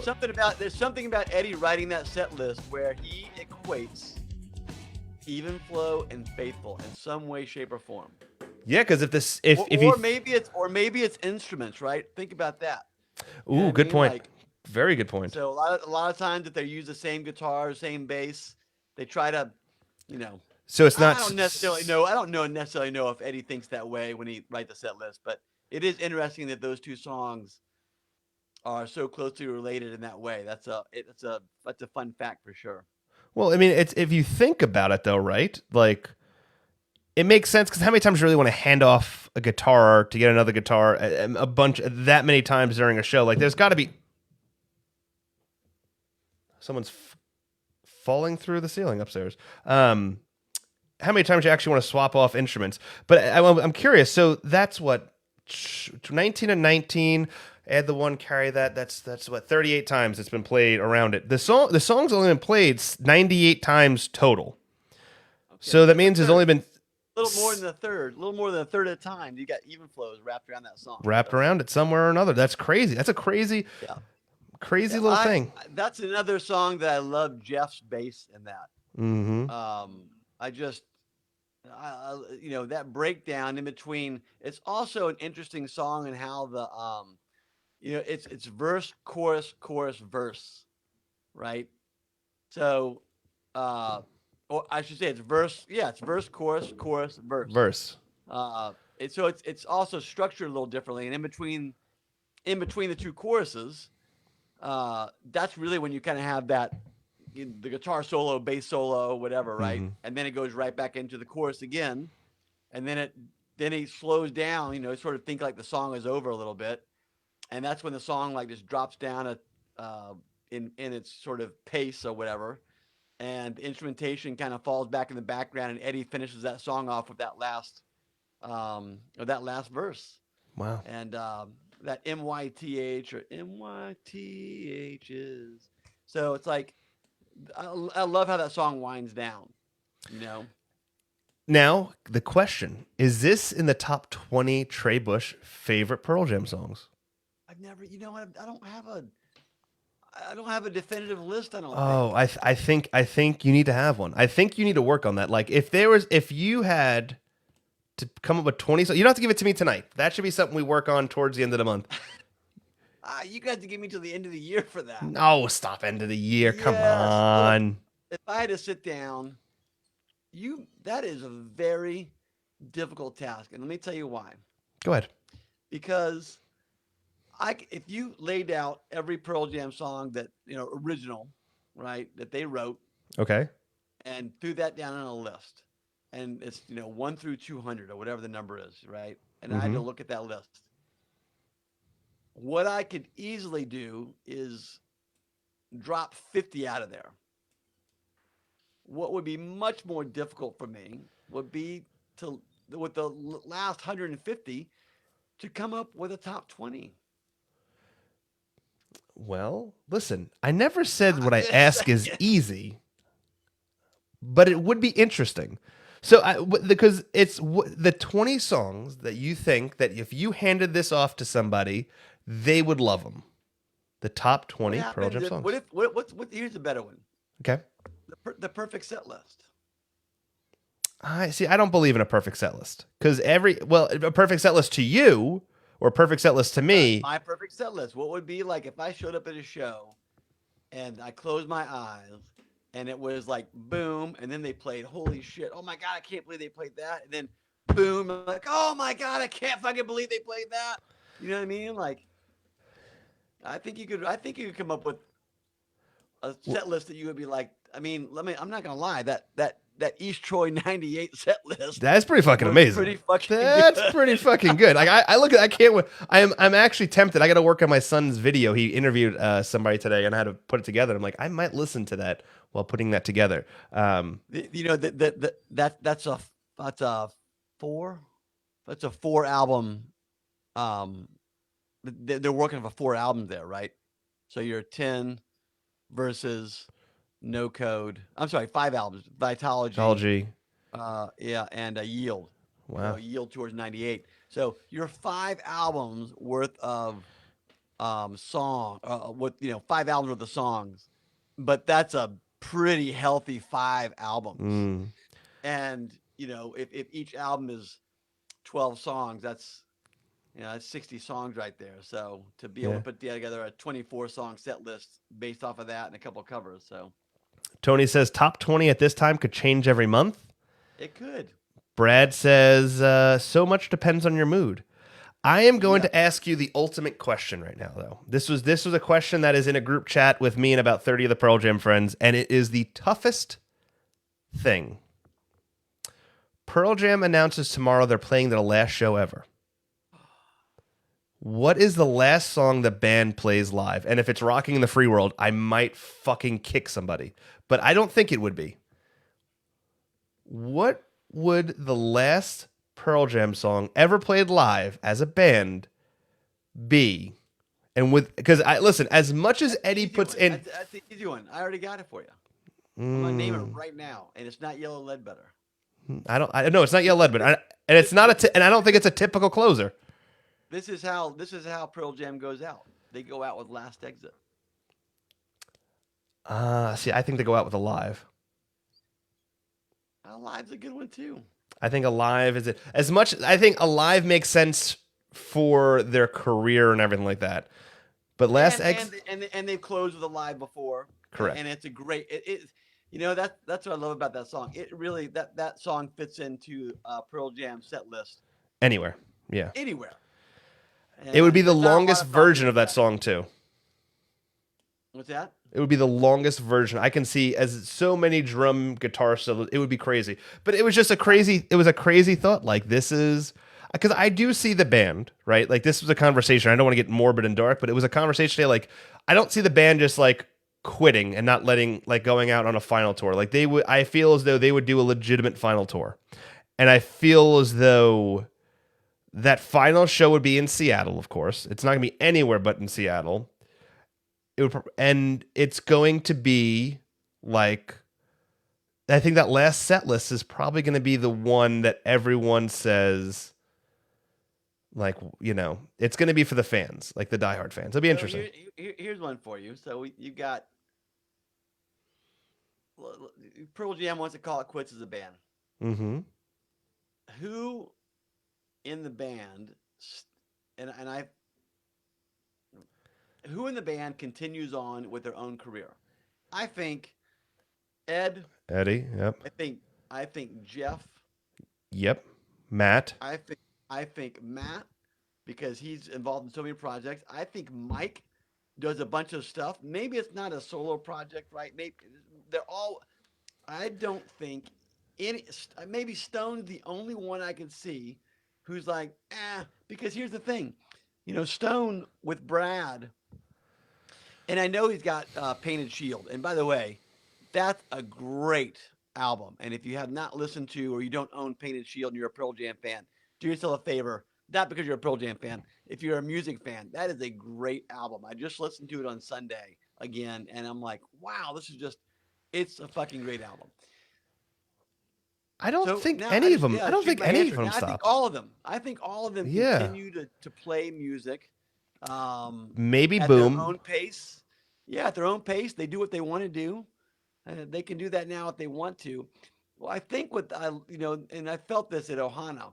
There's something about Eddie writing that set list where he equates Even Flow and Faithful in some way, shape, or form. Yeah, because maybe it's instruments, right? Think about that. Ooh, good point. Like, very good point. So a lot of times, if they use the same guitar, same bass, they try to, So it's not. I don't necessarily know if Eddie thinks that way when he writes the set list, but it is interesting that those two songs are so closely related in that way. That's a fun fact for sure. Well, I mean, it's if you think about it though, right? Like, it makes sense because how many times do you really want to hand off a guitar to get another guitar a bunch that many times during a show? Like, there's got to be someone's falling through the ceiling upstairs. How many times do you actually want to swap off instruments? But I'm curious. So that's what 19 and 19. Add the one, carry that. That's what 38 times it's been played around it. The song's only been played 98 times total. Okay. So that means there's only been a little more than a third at a time. You got Even Flows wrapped around that song. Wrapped around it somewhere or another. That's crazy. That's a crazy, crazy little thing. That's another song that I love Jeff's bass in that. Mm-hmm. That breakdown in between. It's also an interesting song in how the it's verse, chorus, verse, right? So, or I should say it's verse. Yeah, it's verse, chorus, verse. Verse. It's also structured a little differently, and in between the two choruses, that's really when you kind of have the guitar solo, bass solo, whatever, right? Mhm. And then it goes right back into the chorus again, and then he slows down. Sort of think like the song is over a little bit, and that's when the song like just drops down in its sort of pace or whatever, and the instrumentation kind of falls back in the background, and Eddie finishes that song off with that last verse. Wow. And that MYTH or MYTH is. So it's like, I love how that song winds down, Now, the question, is this in the top 20 Trey Bush favorite Pearl Jam songs? I've never, I don't have a definitive list. I don't Oh, think. I think you need to have one. I think you need to work on that. Like if you had to come up with 20 songs, you don't have to give it to me tonight. That should be something we work on towards the end of the month. You got to give me till the end of the year for that. No, stop end of the year. Come Yes, look. on. If I had to sit down, that is a very difficult task. And let me tell you why. Go ahead. Because if you laid out every Pearl Jam song that, original, right, that they wrote, Okay. and threw that down on a list, and it's, 1 through 200 or whatever the number is, right? And I had to look at that list. What I could easily do is drop 50 out of there. What would be much more difficult for me would be with the last 150, to come up with a top 20. Well, listen, I never said what I ask is easy, but it would be interesting. So, because it's the 20 songs that you think that if you handed this off to somebody, they would love them. The top 20 Pearl Jam songs. Here's a better one. Okay. The perfect set list. I see. I don't believe in a perfect set list because a perfect set list to you or a perfect set list to me. My perfect set list. What would be like if I showed up at a show and I closed my eyes and it was like boom, and then they played holy shit, oh my god, I can't believe they played that, and then boom, I'm like, oh my god, I can't fucking believe they played that. You know what I mean? Like, I think you could come up with a set list that you would be like, I'm not gonna lie, that East Troy '98 set list. That's pretty fucking amazing. Pretty fucking That's good. pretty fucking good. Like I look at, I can't wait. I'm actually tempted. I got to work on my son's video. He interviewed somebody today, and I had to put it together. I'm like, I might listen to that while putting that together. That's a 4 album. They're working for 4 albums there, right? So you're 10 versus No Code. I'm sorry, 5 albums. Vitology. And Yield. Wow. Yield towards '98. So you're 5 albums worth of song. 5 albums worth of songs, but that's a pretty healthy 5 albums. And if each album is 12 songs, that's 60 songs right there. So to be able to put together a 24 song set list based off of that and a couple of covers. So Tony says top 20 at this time could change every month. it could. Brad says so much depends on your mood. I am going to ask you the ultimate question right now, though. This was a question that is in a group chat with me and about 30 of the Pearl Jam friends, and it is the toughest thing. Pearl Jam announces tomorrow they're playing their last show ever. What is the last song the band plays live? And if it's Rocking in the Free World, I might fucking kick somebody. But I don't think it would be. What would the last Pearl Jam song ever played live as a band be? And because listen, as much as Eddie puts in, that's the easy one. I already got it for you. I'm gonna name it right now, and it's not Yellow Ledbetter. I know it's not Yellow Ledbetter, and it's not and I don't think it's a typical closer. This is how Pearl Jam goes out. They go out with Last Exit. See, I think they go out with Alive. Alive's a good one too. I think Alive is it as much. I think Alive makes sense for their career and everything like that. But Last Exit, and they've closed with Alive before. Correct. And it's a great. That's what I love about that song. It really that song fits into Pearl Jam set list anywhere, yeah, anywhere. it would be the there's not a lot longest of songs version like of that song too. What's that? It would be the longest version. I can see as so many drum guitar solos. It would be crazy. But it was just a crazy. It was a crazy thought. Like this is because I do see the band, right? Like this was a conversation. I don't want to get morbid and dark, but it was a conversation today. Like I don't see the band just like quitting and not letting like going out on a final tour. Like they would. I feel as though they would do a legitimate final tour, and I feel as though that final show would be in Seattle. Of course, it's not gonna be anywhere but in Seattle. And it's going to be like, I think that last set list is probably going to be the one that everyone says, like, you know, it's going to be for the fans, like the diehard fans. It'll be interesting. Here's one for you. So you got Pearl Jam wants to call it quits as a band. Mm-hmm. Who in the band, who in the band continues on with their own career? I think Eddie. Yep. I think Jeff. Yep. Matt. I think Matt, because he's involved in so many projects. I think Mike does a bunch of stuff. Maybe it's not a solo project, right? Maybe they're all. I don't think maybe Stone's the only one I can see who's like, because here's the thing, you know, Stone with Brad. And I know he's got Painted Shield. And by the way, that's a great album. And if you have not listened to or you don't own Painted Shield and you're a Pearl Jam fan, do yourself a favor. Not because you're a Pearl Jam fan. If you're a music fan, that is a great album. I just listened to it on Sunday again. And I'm like, wow, it's a fucking great album. I don't think any of them. I don't think any of them stopped. I think all of them continue to play music. Maybe at Boom. Their own pace. Yeah, at their own pace. They do what they want to do. They can do that now if they want to. Well, I think and I felt this at Ohana.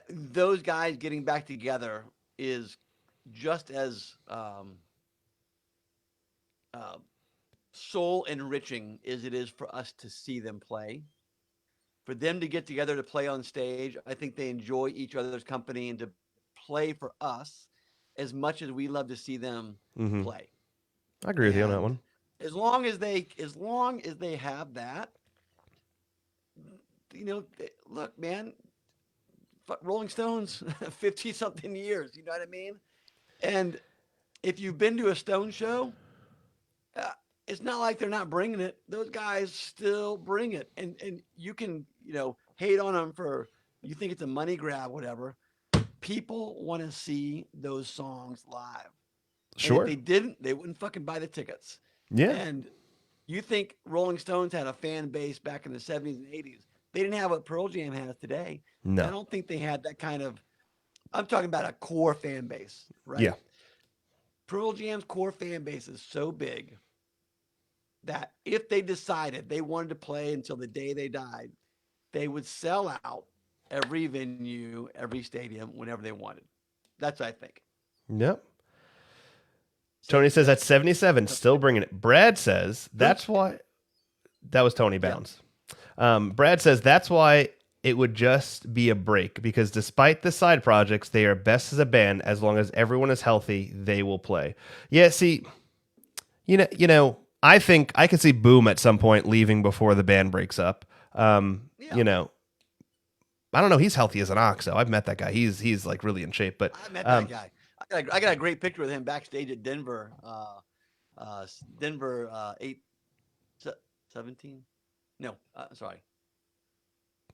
Those guys getting back together is just as soul enriching as it is for us to see them play. For them to get together to play on stage, I think they enjoy each other's company and to play for us as much as we love to see them play. I agree with you on that one. As long as they have that, you know, look, man, Rolling Stones, 50 something years, you know what I mean? And if you've been to a Stone show, it's not like they're not bringing it. Those guys still bring it. And you can, you know, hate on them for, you think it's a money grab, whatever. People want to see those songs live. Sure. And if they didn't, they wouldn't fucking buy the tickets. Yeah. And you think Rolling Stones had a fan base back in the 70s and 80s. They didn't have what Pearl Jam has today. No. I don't think they had that kind of, I'm talking about a core fan base, right? Yeah. Pearl Jam's core fan base is so big that if they decided they wanted to play until the day they died, they would sell out every venue, every stadium, whenever they wanted. That's what I think. Yep. Tony says that's 77, still bringing it. Brad says that's why. That was Tony Bounds. Brad says that's why it would just be a break, because despite the side projects, they are best as a band. As long as everyone is healthy, they will play. Yeah, see, you know, I think I could see Boom at some point leaving before the band breaks up. You know, I don't know. He's healthy as an ox, though. I've met that guy. He's like really in shape. But I met that guy. I got a great picture with him backstage at Denver. Denver 17. No, sorry.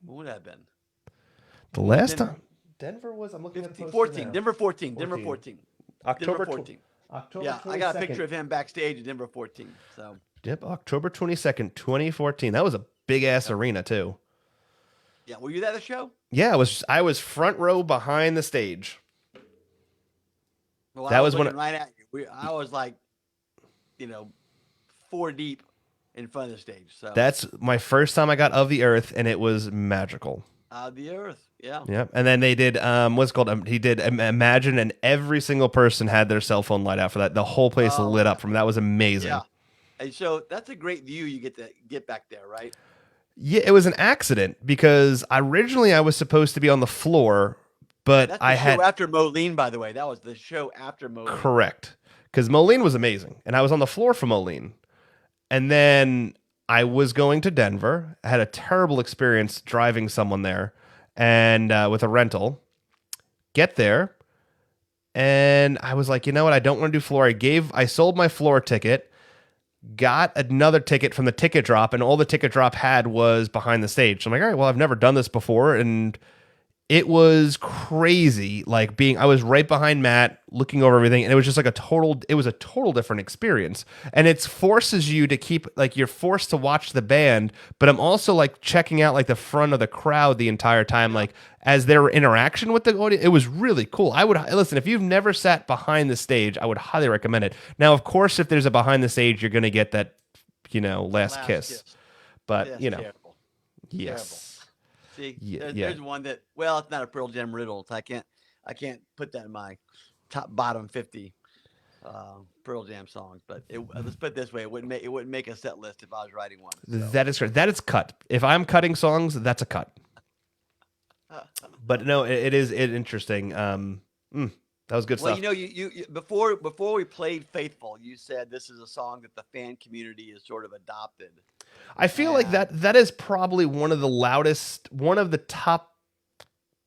What would that have been? The last time Denver was, I'm looking at 14. Denver 14. Denver 14. October Denver 14. October. Yeah, 22nd. I got a picture of him backstage at Denver 14. So. Yep, October 22nd, 2014. That was a big ass arena too. Yeah, were you at the show? Yeah, I was front row behind the stage. Well, that was when right at you. I was like, you know, 4 deep in front of the stage. So that's my first time I got Of the Earth, and it was magical. Of the Earth, yeah. Yep. And then they did what's it called? He did Imagine, and every single person had their cell phone light out for that. The whole place lit up from that. Was amazing. Yeah. And so that's a great view you get to get back there, right? Yeah, it was an accident because originally I was supposed to be on the floor, but That's I the had show after Moline, by the way. That was the show after Moline. Correct. because Moline was amazing, and I was on the floor for Moline, and then I was going to Denver. I had a terrible experience driving someone there, and with a rental. Get there, and I was like, you know what? I don't want to do floor. I sold my floor ticket, got another ticket from the ticket drop, and all the ticket drop had was behind the stage. So I'm like, all right, well, I've never done this before, and it was crazy. Like I was right behind Matt, looking over everything, and it was just like a total different experience. And it forces you to keep, like, you're forced to watch the band, but I'm also like checking out like the front of the crowd the entire time, like as their interaction with the audience. It was really cool. I would listen, if you've never sat behind the stage, I would highly recommend it. Now, of course, if there's a behind the stage, you're going to get that, last kiss. But That's terrible. yes. See, Yeah, there's one that, well, it's not a Pearl Jam riddle. So I can't put that in my bottom 50 Pearl Jam songs. But let's put it this way: it wouldn't make a set list if I was writing one. So. That is correct. That is cut. If I'm cutting songs, that's a cut. But no, it is interesting. That was good Well, stuff. you before we played Faithful, you said this is a song that the fan community has sort of adopted. I feel like that is probably one of the top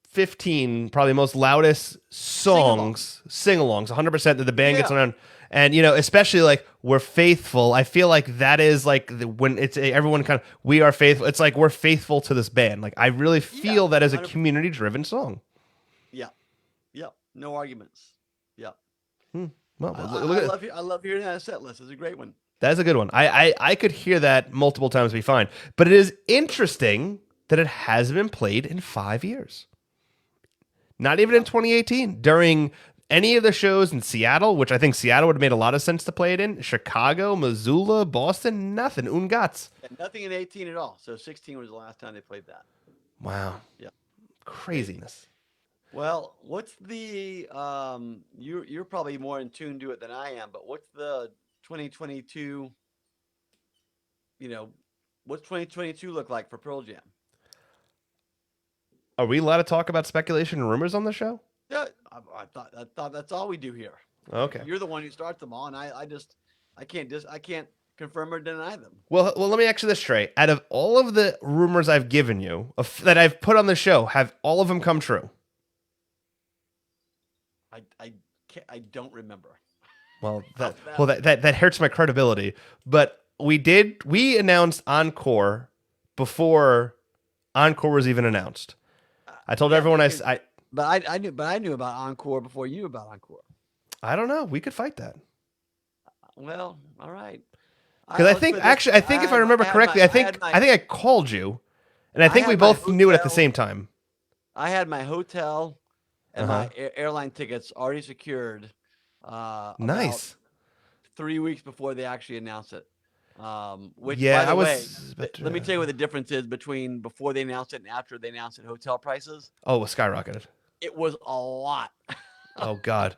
15, probably most loudest songs, sing-alongs, 100% that the band gets around. And, especially like We're Faithful, I feel like that is like when it's everyone kind of, we are faithful. It's like we're faithful to this band. Like I really feel that as a 100%. community-driven song. Yeah. No arguments. Yeah. Well, I love hearing that set list. It's a great one. That's a good one. I could hear that multiple times be fine. But it is interesting that it hasn't been played in 5 years. Not even in 2018. During any of the shows in Seattle, which I think Seattle would have made a lot of sense to play it in, Chicago, Missoula, Boston, nothing. Ungats. And nothing in 18 at all. So 16 was the last time they played that. Wow. Yeah. Craziness. Well, what's the you're probably more in tune to it than I am, but what's the 2022, what's 2022 look like for Pearl Jam? Are we allowed to talk about speculation and rumors on the show? Yeah, I thought that's all we do here. Okay. You're the one who starts them all, and I can't confirm or deny them. Well, let me ask you this, Trey. Out of all of the rumors I've given you, that I've put on the show, have all of them come true? I don't remember. Well, that hurts my credibility. But we announced Encore before Encore was even announced. I told everyone But I knew about Encore before you knew about Encore. I don't know. We could fight that. Well, all right. Because I think if I remember correctly, I think I called you, and I think we both knew it at the same time. I had my hotel and my airline tickets already secured. Nice. 3 weeks before they actually announced it. Which, Yeah, by the way, but, let me tell you what the difference is between before they announced it and after they announced it. Hotel prices. Oh, it skyrocketed. It was a lot. Oh God.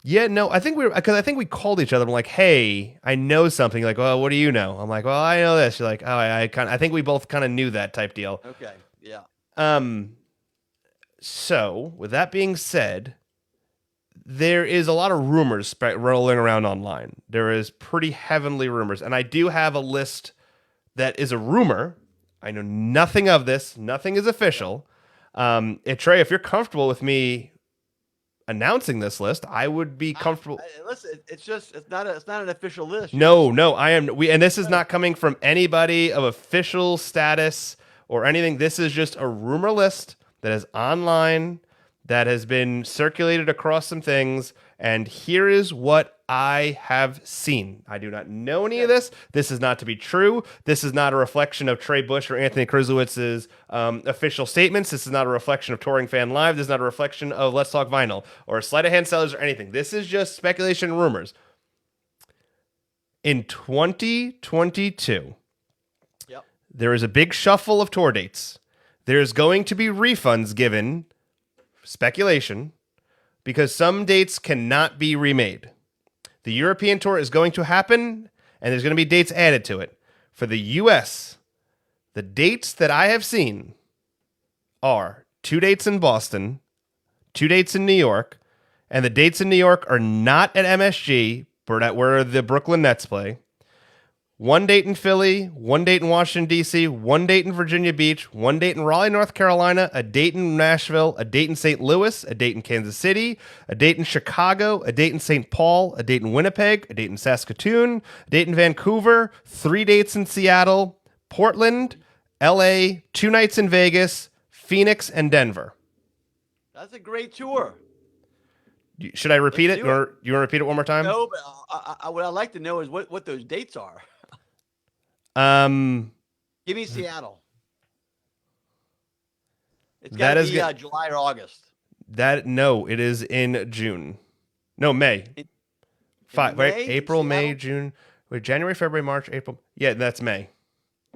Yeah, no, I think we called each other. I'm like, hey, I know something. Like, well, what do you know? I'm like, well, I know this. You're like, oh, I think we both kind of knew that type deal. Okay. Yeah. So with that being said, there is a lot of rumors rolling around online. There is pretty heavenly rumors, and I do have a list that is a rumor. I know nothing of this. Nothing is official. Trey, if you're comfortable with me announcing this list, I would be comfortable. Listen, it's not an official list. No, I am. And this is not coming from anybody of official status or anything. This is just a rumor list that is online, that has been circulated across some things, and here is what I have seen. I do not know any of this. This is not to be true. This is not a reflection of Trey Bush or Anthony Krzyzwicz's official statements. This is not a reflection of Touring Fan Live. This is not a reflection of Let's Talk Vinyl or Sleight of Hand Sellers or anything. This is just speculation and rumors. In 2022, there is a big shuffle of tour dates. There's going to be refunds given, speculation, because some dates cannot be remade. The European tour is going to happen, and there's going to be dates added to it. For the U.S., the dates that I have seen are 2 dates in Boston, 2 dates in New York, and the dates in New York are not at MSG, where the Brooklyn Nets play. One date in Philly, one date in Washington, D.C., one date in Virginia Beach, one date in Raleigh, North Carolina, a date in Nashville, a date in St. Louis, a date in Kansas City, a date in Chicago, a date in St. Paul, a date in Winnipeg, a date in Saskatoon, a date in Vancouver, 3 dates in Seattle, Portland, L.A., 2 nights in Vegas, Phoenix, and Denver. That's a great tour. Should I repeat Let's it, do or you want to repeat it one more time? No, but what I'd like to know is what those dates are. Give me Seattle. It's got to be July or August. No, it is in June. No, May. Right? April, May, June. Wait, January, February, March, April. Yeah, that's May.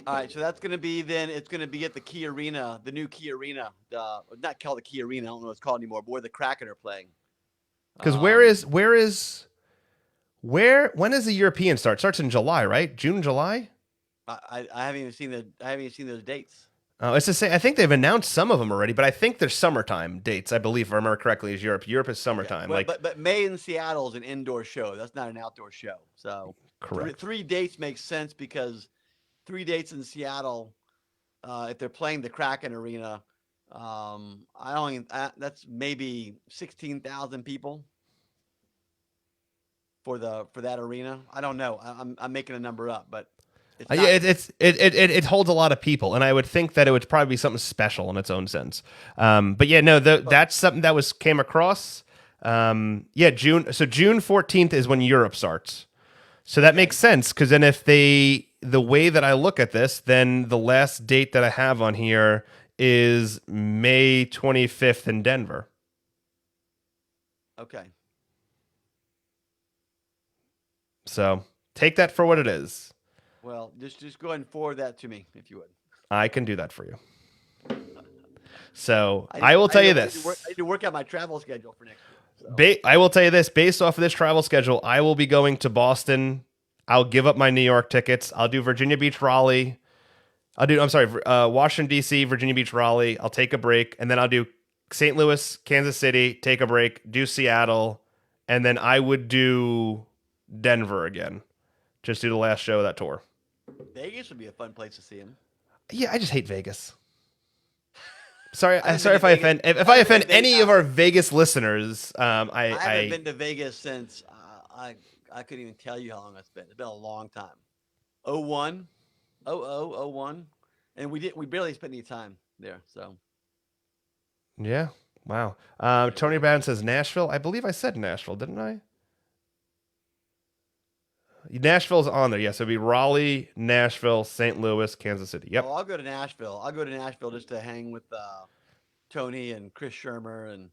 All right, so that's going to be it's going to be at the Key Arena, the new Key Arena. Not called the Key Arena. I don't know what it's called anymore. But where the Kraken are playing. Because when does the European start? It starts in July, right? June, July. I haven't even seen those dates. It's to say, I think they've announced some of them already, but I think they're summertime dates. I believe, if I remember correctly, is Europe. Europe is summertime. Okay. But May in Seattle is an indoor show. That's not an outdoor show. So correct. 3 dates makes sense because 3 dates in Seattle, if they're playing the Kraken Arena, that's maybe 16,000 people for that arena. I don't know. I'm making a number up, but it holds a lot of people, and I would think that it would probably be something special in its own sense. But yeah, no, that's something that came across. June 14th is when Europe starts, so that makes sense because then the way that I look at this, then the last date that I have on here is May 25th in Denver. Okay. So take that for what it is. Well, just go ahead and forward that to me if you would. I can do that for you. So I will tell you this. I need to work out my travel schedule for next year. So. I will tell you this. Based off of this travel schedule, I will be going to Boston. I'll give up my New York tickets. I'll do Virginia Beach, Raleigh. Washington, D.C., Virginia Beach, Raleigh. I'll take a break. And then I'll do St. Louis, Kansas City, take a break, do Seattle. And then I would do Denver again. Just do the last show of that tour. Vegas would be a fun place to see him. Yeah, I just hate Vegas. Sorry if I offend. If I offend any of our Vegas listeners, I haven't been to Vegas since I couldn't even tell you how long it's been. It's been a long time. 01, and we barely spent any time there. So yeah, wow. Tony Brown says Nashville. I believe I said Nashville, didn't I? Nashville's on there. Yes, it'd be Raleigh, Nashville, St. Louis, Kansas City. Yep. Oh, I'll go to Nashville. I'll go to Nashville just to hang with Tony and Chris Shermer and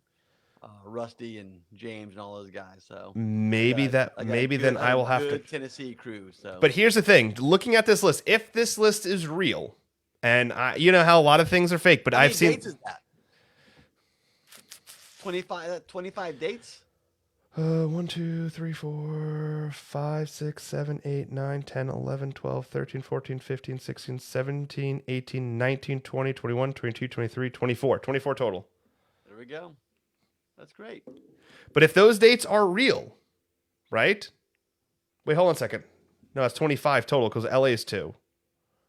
Rusty and James and all those guys. So then I will have to Tennessee cruise. So, but here's the thing: looking at this list, if this list is real, and you know how a lot of things are fake, but I've seen. Dates is that? 25 dates. 1, 2, 3, 4, 5, 6, 7, 8, 9, 10, 11, 12, 13, 14, 15, 16, 17, 18, 19, 20, 21, 22, 23, 24. 24 total. There we go. That's great. But if those dates are real, right? Wait, hold on a second. No, it's 25 total because LA is 2.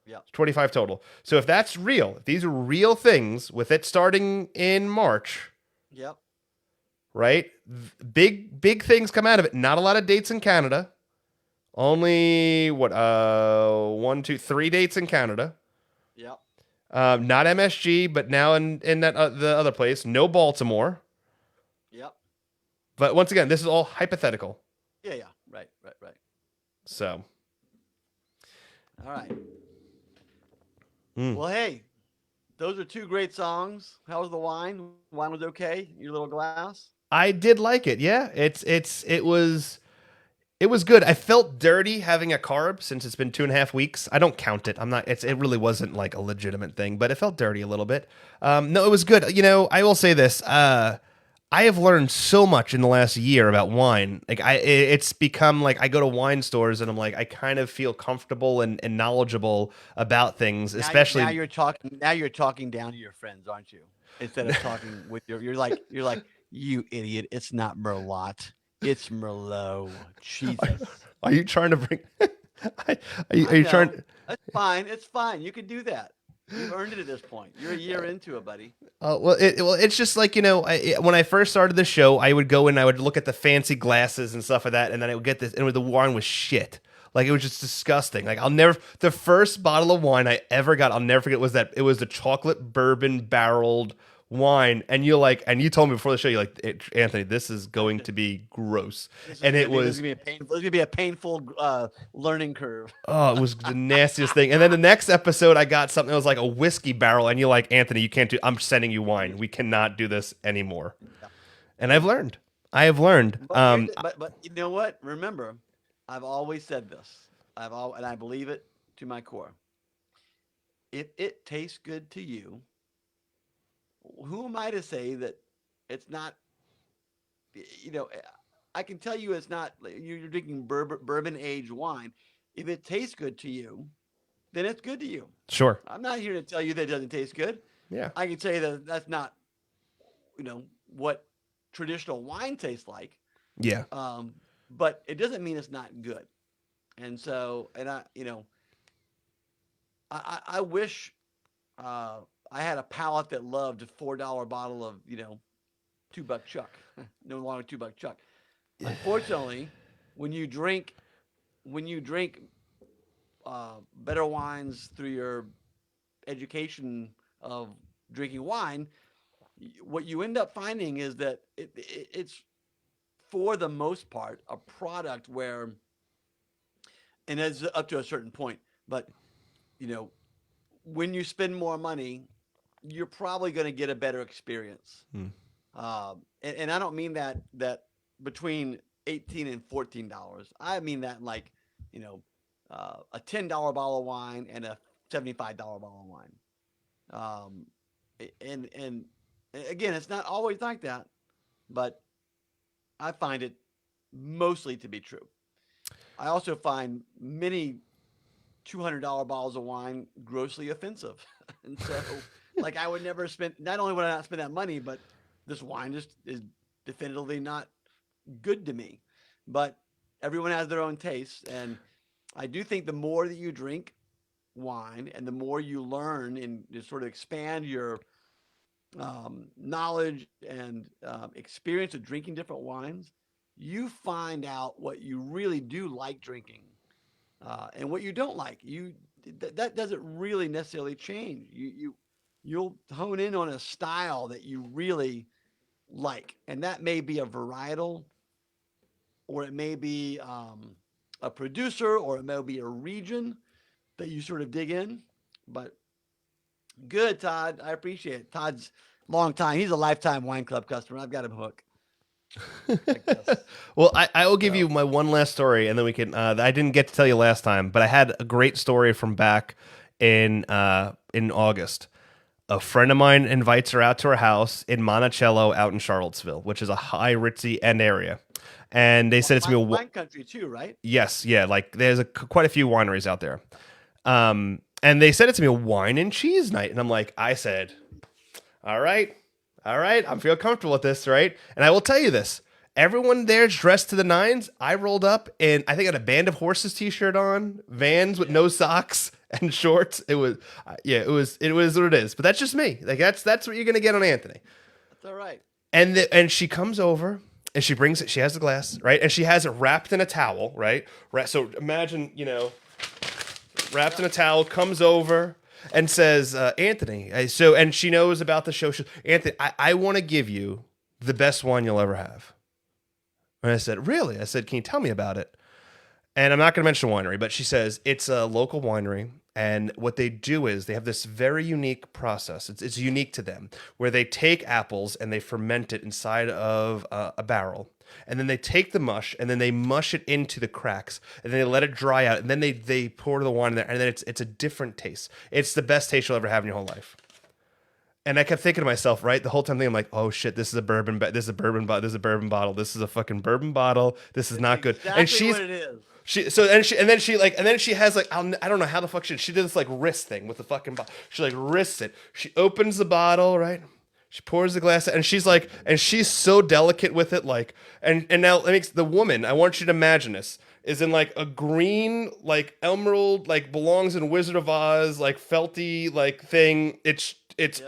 Yeah. 25 total. So if that's real, if these are real things with it starting in March. Yep. Right? Big things come out of it. Not a lot of dates in Canada. Only 1, 2, 3 dates in Canada. Yep. Not MSG, but now in that the other place. No Baltimore. Yep. But once again, this is all hypothetical. Yeah. Right. So. All right. Well, hey, those are 2 great songs. How was the wine? Wine was okay? Your little glass? I did like it. Yeah, it was good. I felt dirty having a carb since it's been 2.5 weeks. I don't count it. It really wasn't like a legitimate thing, but it felt dirty a little bit. No, it was good. You know, I will say this. I have learned so much in the last year about wine. Like it's become like I go to wine stores and I'm like I kind of feel comfortable and knowledgeable about things, especially now you're talking down to your friends, aren't you? Instead of talking with you're like you idiot. It's not Merlot. It's Merlot. Jesus. Are you trying to bring? are you I trying? know. That's fine. It's fine. You can do that. You've earned it at this point. You're a year into it, buddy. Well, it's just like, when I first started the show, I would go and I would look at the fancy glasses and stuff like that, and then I would get this, and the wine was shit. Like, it was just disgusting. Like, the first bottle of wine I ever got, I'll never forget, was that it was the chocolate bourbon barreled wine, and you told me before the show, you're like, Anthony, this is going to be gross, and it was. This is gonna be a painful learning curve. Oh, it was the nastiest thing. And then the next episode, I got something that was like a whiskey barrel, and you're like, Anthony, you can't do. I'm sending you wine. We cannot do this anymore. And I've learned. I have learned. But you know what? Remember, I've always said this. And I believe it to my core. If it tastes good to you, who am I to say that it's not? I can tell you it's not. You're drinking bourbon aged wine. If it tastes good to you, then it's good to you. Sure. I'm not here to tell you that it doesn't taste good. Yeah. I can say that that's not, what traditional wine tastes like. Yeah. But it doesn't mean it's not good. And so, I wish I had a palate that loved a $4 bottle of, $2 Chuck. No longer $2 Chuck. Unfortunately, when you drink better wines through your education of drinking wine, what you end up finding is that it's for the most part a product where, and it's up to a certain point, but when you spend more money, you're probably going to get a better experience. And I don't mean that between $18 and $14. I mean that like, a $10 bottle of wine and a $75 bottle of wine. And again, it's not always like that, but I find it mostly to be true. I also find many $200 bottles of wine grossly offensive. And so, like, I would never spend, not only would I not spend that money, but this wine just is definitively not good to me. But everyone has their own tastes. And I do think the more that you drink wine and the more you learn and just sort of expand your knowledge and experience of drinking different wines, you find out what you really do like drinking and what you don't like. That doesn't really necessarily change. You'll hone in on a style that you really like, and that may be a varietal, or it may be a producer, or it may be a region that you sort of dig in. But good, Todd. I appreciate it. Todd's long time. He's a lifetime wine club customer. I've got him hooked. Well, I will give you my one last story, and then we can. I didn't get to tell you last time, but I had a great story from back in August. A friend of mine invites her out to her house in Monticello, out in Charlottesville, which is a high ritzy end area. And they said it's me. Wine country too, right? Yes, yeah. Like there's quite a few wineries out there. And they said it to me, a wine and cheese night, and I said, all right, I'm feel comfortable with this, right? And I will tell you this: everyone there's dressed to the nines. I rolled up and I think I had a Band of Horses t-shirt on, Vans with no socks and shorts. It was what it is. But that's just me. Like that's what you're gonna get on Anthony. That's all right. And she comes over and she brings it. She has the glass, right? And she has it wrapped in a towel, right? So imagine, wrapped in a towel, comes over and says, Anthony. And she knows about the show. Anthony, I want to give you the best wine you'll ever have. And I said, really? I said, can you tell me about it? And I'm not going to mention the winery, but she says it's a local winery. And what they do is they have this very unique process. It's unique to them, where they take apples and they ferment it inside of a barrel. And then they take the mush and then they mush it into the cracks and then they let it dry out. And then they pour the wine in there, and then it's a different taste. It's the best taste you'll ever have in your whole life. And I kept thinking to myself, right, the whole time, I'm like, oh shit, this is a bourbon bottle. This is a bourbon bottle. This is a fucking bourbon bottle. This is not good. Exactly And she's what it is. she has like, I don't know how the fuck she did this like wrist thing with the fucking bottle. She like wrists it. She opens the bottle, right? She pours the glass and she's like, and she's so delicate with it, like, and now it makes the woman, I want you to imagine this, is in like a green, like emerald, like belongs in Wizard of Oz, like felty, like thing. It's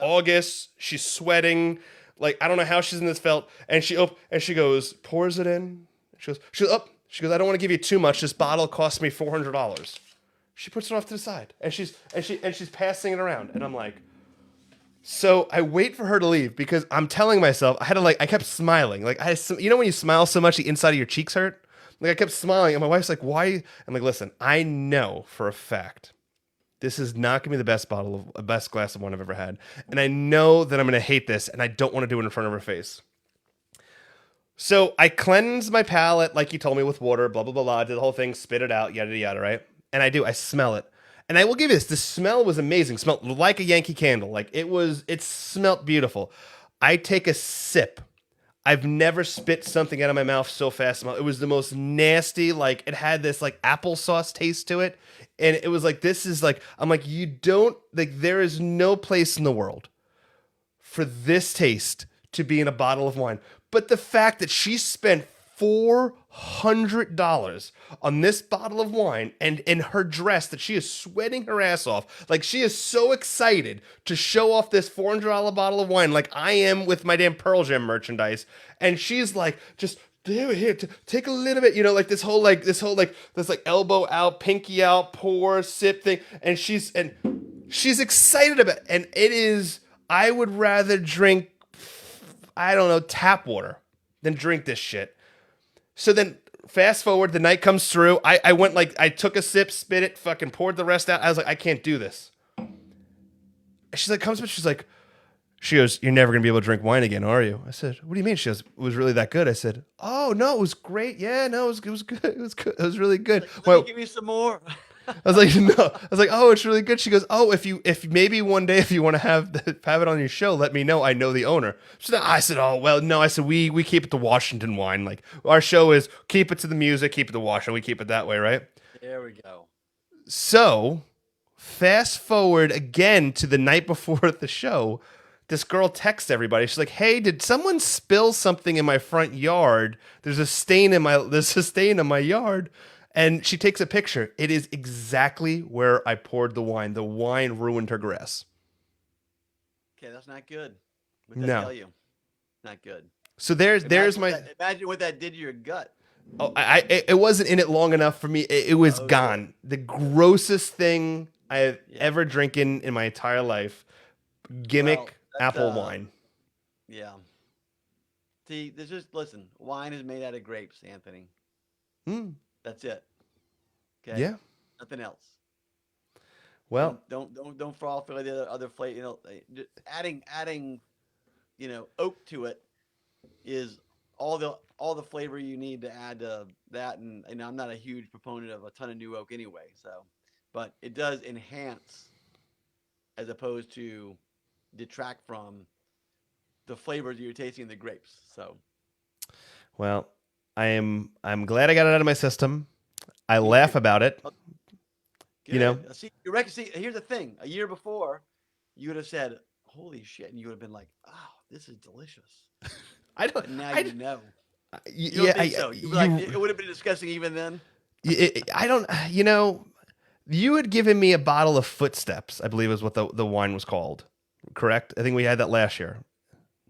August. She's sweating. Like, I don't know how she's in this felt. And she goes, pours it in. She goes, I don't want to give you too much. This bottle cost me $400. She puts it off to the side. And she's passing it around. And I'm like, so I wait for her to leave because I'm telling myself I kept smiling. Like you know when you smile so much the inside of your cheeks hurt? Like I kept smiling and my wife's like, "Why?" I'm like, "Listen, I know for a fact this is not going to be the best glass of wine I've ever had. And I know that I'm going to hate this and I don't want to do it in front of her face." So I cleanse my palate like you told me with water, blah blah blah blah, did the whole thing, spit it out, yada yada, right? And I smell it. And I will give you this. The smell was amazing. Smelled like a Yankee Candle. Like it smelled beautiful. I take a sip. I've never spit something out of my mouth so fast. It was the most nasty. Like it had this like applesauce taste to it. And it was like, this is like, I'm like, you don't, like, there is no place in the world for this taste to be in a bottle of wine. But the fact that she spent $400 on this bottle of wine and in her dress that she is sweating her ass off. Like she is so excited to show off this $400 bottle of wine like I am with my damn Pearl Jam merchandise. And she's like, just here, take a little bit, like this whole elbow out, pinky out, pour, sip thing. And she's excited about it. And it is, I would rather drink, I don't know, tap water than drink this shit. So then fast forward, the night comes through. I went I took a sip, spit it, fucking poured the rest out. I was like, I can't do this. And she's like, she goes, you're never going to be able to drink wine again, are you? I said, what do you mean? She goes, it was really that good. I said, oh, no, it was great. Yeah, no, it was good. It was good. It was really good. Let me give me some more. I was like, no. I was like, oh, it's really good. She goes, oh, if maybe one day if you want to have it on your show, let me know. I know the owner. So I said, oh well, no. I said we keep it to Washington wine. Like our show is keep it to the music, keep it to Washington. We keep it that way, right? There we go. So fast forward again to the night before the show. This girl texts everybody. She's like, hey, did someone spill something in my front yard? There's a stain in my yard. And she takes a picture. It is exactly where I poured the wine. The wine ruined her grass. Okay, that's not good. What did No. I tell you? Not good. So there's my. Imagine what that did to your gut. Oh, it wasn't in it long enough for me. It was gone. The grossest thing I have ever drinking in my entire life. Gimmick apple wine. Yeah. See, listen. Wine is made out of grapes, Anthony. That's it. Okay. Yeah. Nothing else. Well, don't fall for the other flavor. Just adding, oak to it is all the flavor you need to add to that. And I'm not a huge proponent of a ton of new oak anyway. So, but it does enhance as opposed to detract from the flavors you're tasting in the grapes. So. Well. I'm glad I got it out of my system. I laugh about it. Good. See, here's the thing. A year before, you would have said, "Holy shit," and you would have been like, "Oh, this is delicious." I don't. But now you know. You Yeah, don't think so. It would have been disgusting even then. I don't. You had given me a bottle of Footsteps. I believe is what the wine was called. Correct. I think we had that last year.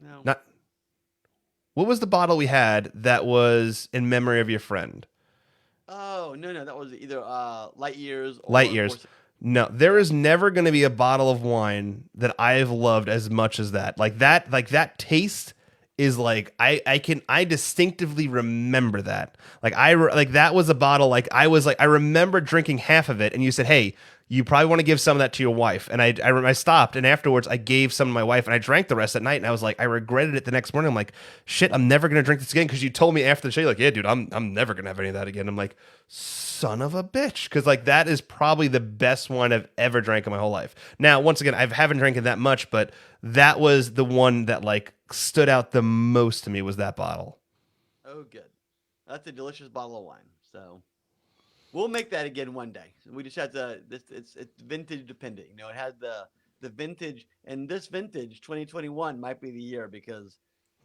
No. Not. What was the bottle we had that was in memory of your friend? Oh, no. That was either Light Years or Light Years. No, there is never going to be a bottle of wine that I've loved as much as that. Like that taste is like I distinctively remember that. Like that was a bottle I remember drinking half of it and you said, "Hey, you probably want to give some of that to your wife." And I stopped and afterwards I gave some to my wife and I drank the rest that night and I was like, I regretted it the next morning. I'm like, shit, I'm never going to drink this again. Cause you told me after the show, you're like, yeah, dude, I'm never going to have any of that again. I'm like, son of a bitch. Cause like that is probably the best wine I've ever drank in my whole life. Now, once again, I haven't drank it that much, but that was the one that like stood out the most to me was that bottle. Oh, good. That's a delicious bottle of wine. So we'll make that again one day. We just have to. It's vintage dependent. It has the the vintage, and this vintage 2021 might be the year because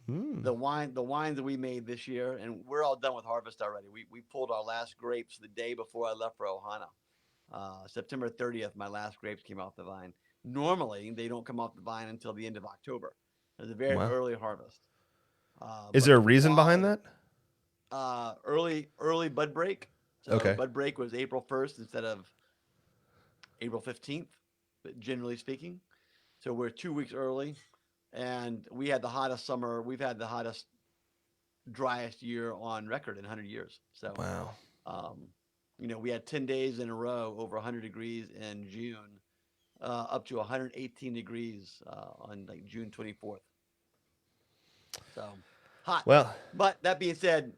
the wines that we made this year, and we're all done with harvest already. We pulled our last grapes the day before I left for Ohana. September 30th, my last grapes came off the vine. Normally, they don't come off the vine until the end of October. It's a very Wow. early harvest. Is But there a the reason behind that? Early bud break. So Okay. bud break was April 1st instead of April 15th, but generally speaking. So we're 2 weeks early, and we had the hottest summer. We've had the hottest, driest year on record in 100 years. So, Wow. we had 10 days in a row over 100 degrees in June, up to 118 degrees on like June 24th. So hot. Well, But that being said,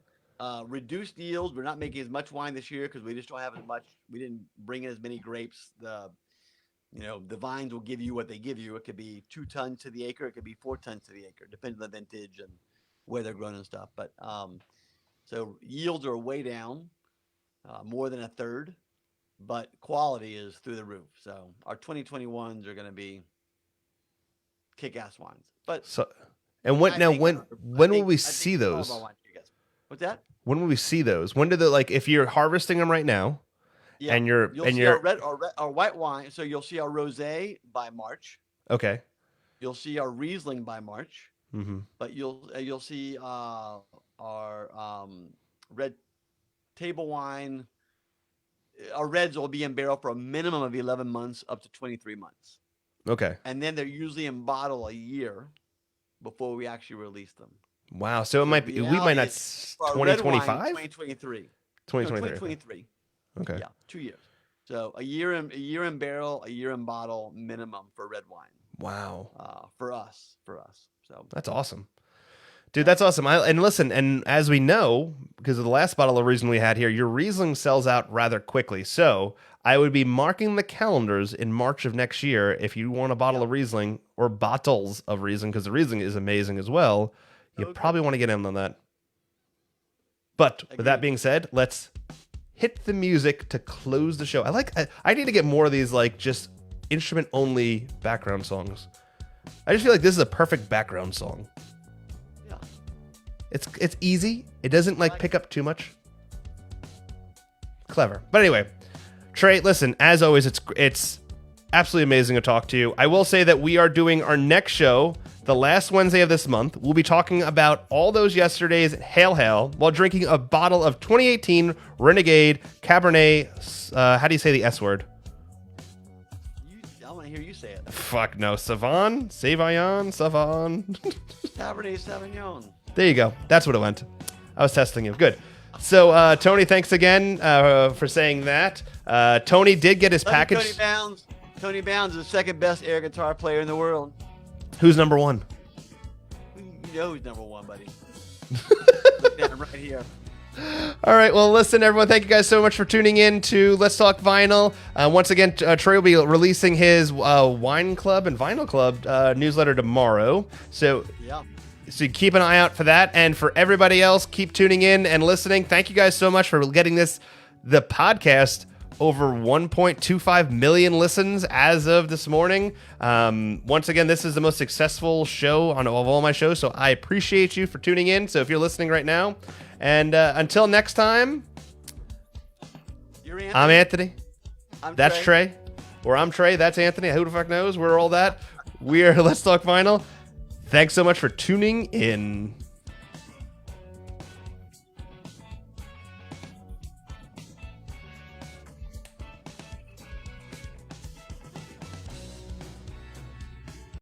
reduced yields. We're not making as much wine this year because we just don't have as much. We didn't bring in as many grapes. The vines will give you what they give you. It could be 2 tons to the acre. It could be 4 tons to the acre, depending on the vintage and where they're grown and stuff. But so yields are way down, more than a third, but quality is through the roof. So our 2021s are going to be kick-ass wines. But so and when I now think when our- when I will think- we I think see all of those? our wines are kick-ass. What's that? When will we see those? When do the like if you're harvesting them right now? Yeah, And you're- you'll and see you're- our white wine. So you'll see our rosé by March. Okay. You'll see our Riesling by March, Mm-hmm. but you'll see our red table wine. Our reds will be in barrel for a minimum of 11 months, up to 23 months, Okay. and then they're usually in bottle a year before we actually release them. Wow. So it So might the be we might reality not is, for our red wine, 2025? 2023. 2023. 2023. Okay. Yeah, 2 years. So a year in barrel, a year in bottle minimum for red wine. Wow. For us. So That's awesome. Dude, that's awesome. And listen, and as we know, because of the last bottle of Riesling we had here, your Riesling sells out rather quickly. So I would be marking the calendars in March of next year if you want a bottle of Riesling or bottles of Riesling, because the Riesling is amazing as well. You Okay. probably want to get in on that. But with that Agreed. being said, let's hit the music to close the show. I need to get more of these like just instrument only background songs. I just feel like this is a perfect background song. yeah. It's easy. It doesn't like pick up too much. Clever. But anyway, Trey, listen, as always, it's absolutely amazing to talk to you. I will say that we are doing our next show the last Wednesday of this month. We'll be talking about all those yesterdays at Hail Hail while drinking a bottle of 2018 Renegade Cabernet. How do you say the S word? I want to hear you say it. Fuck no. Sauvignon? Sauvignon? Cabernet Sauvignon. There you go. That's what it went. I was testing you. Good. So, Tony, thanks again for saying that. Tony did get his Love you, package. Tony Bounds. Tony Bounds is the second best air guitar player in the world. Who's number one? You know who's number one, buddy. Look down right here. All right. Well, listen, everyone. Thank you guys so much for tuning in to Let's Talk Vinyl. Once again, Trey will be releasing his Wine Club and Vinyl Club newsletter tomorrow. So Yeah. keep an eye out for that. And for everybody else, keep tuning in and listening. Thank you guys so much for getting the podcast over 1.25 million listens as of this morning. Once again, this is the most successful show of all my shows, so I appreciate you for tuning in. So if you're listening right now, and until next time, You're Anthony. I'm Anthony. I'm That's Trey. Or I'm Trey. That's Anthony. Who the fuck knows? We're all that. We're Let's Talk Vinyl. Thanks so much for tuning in.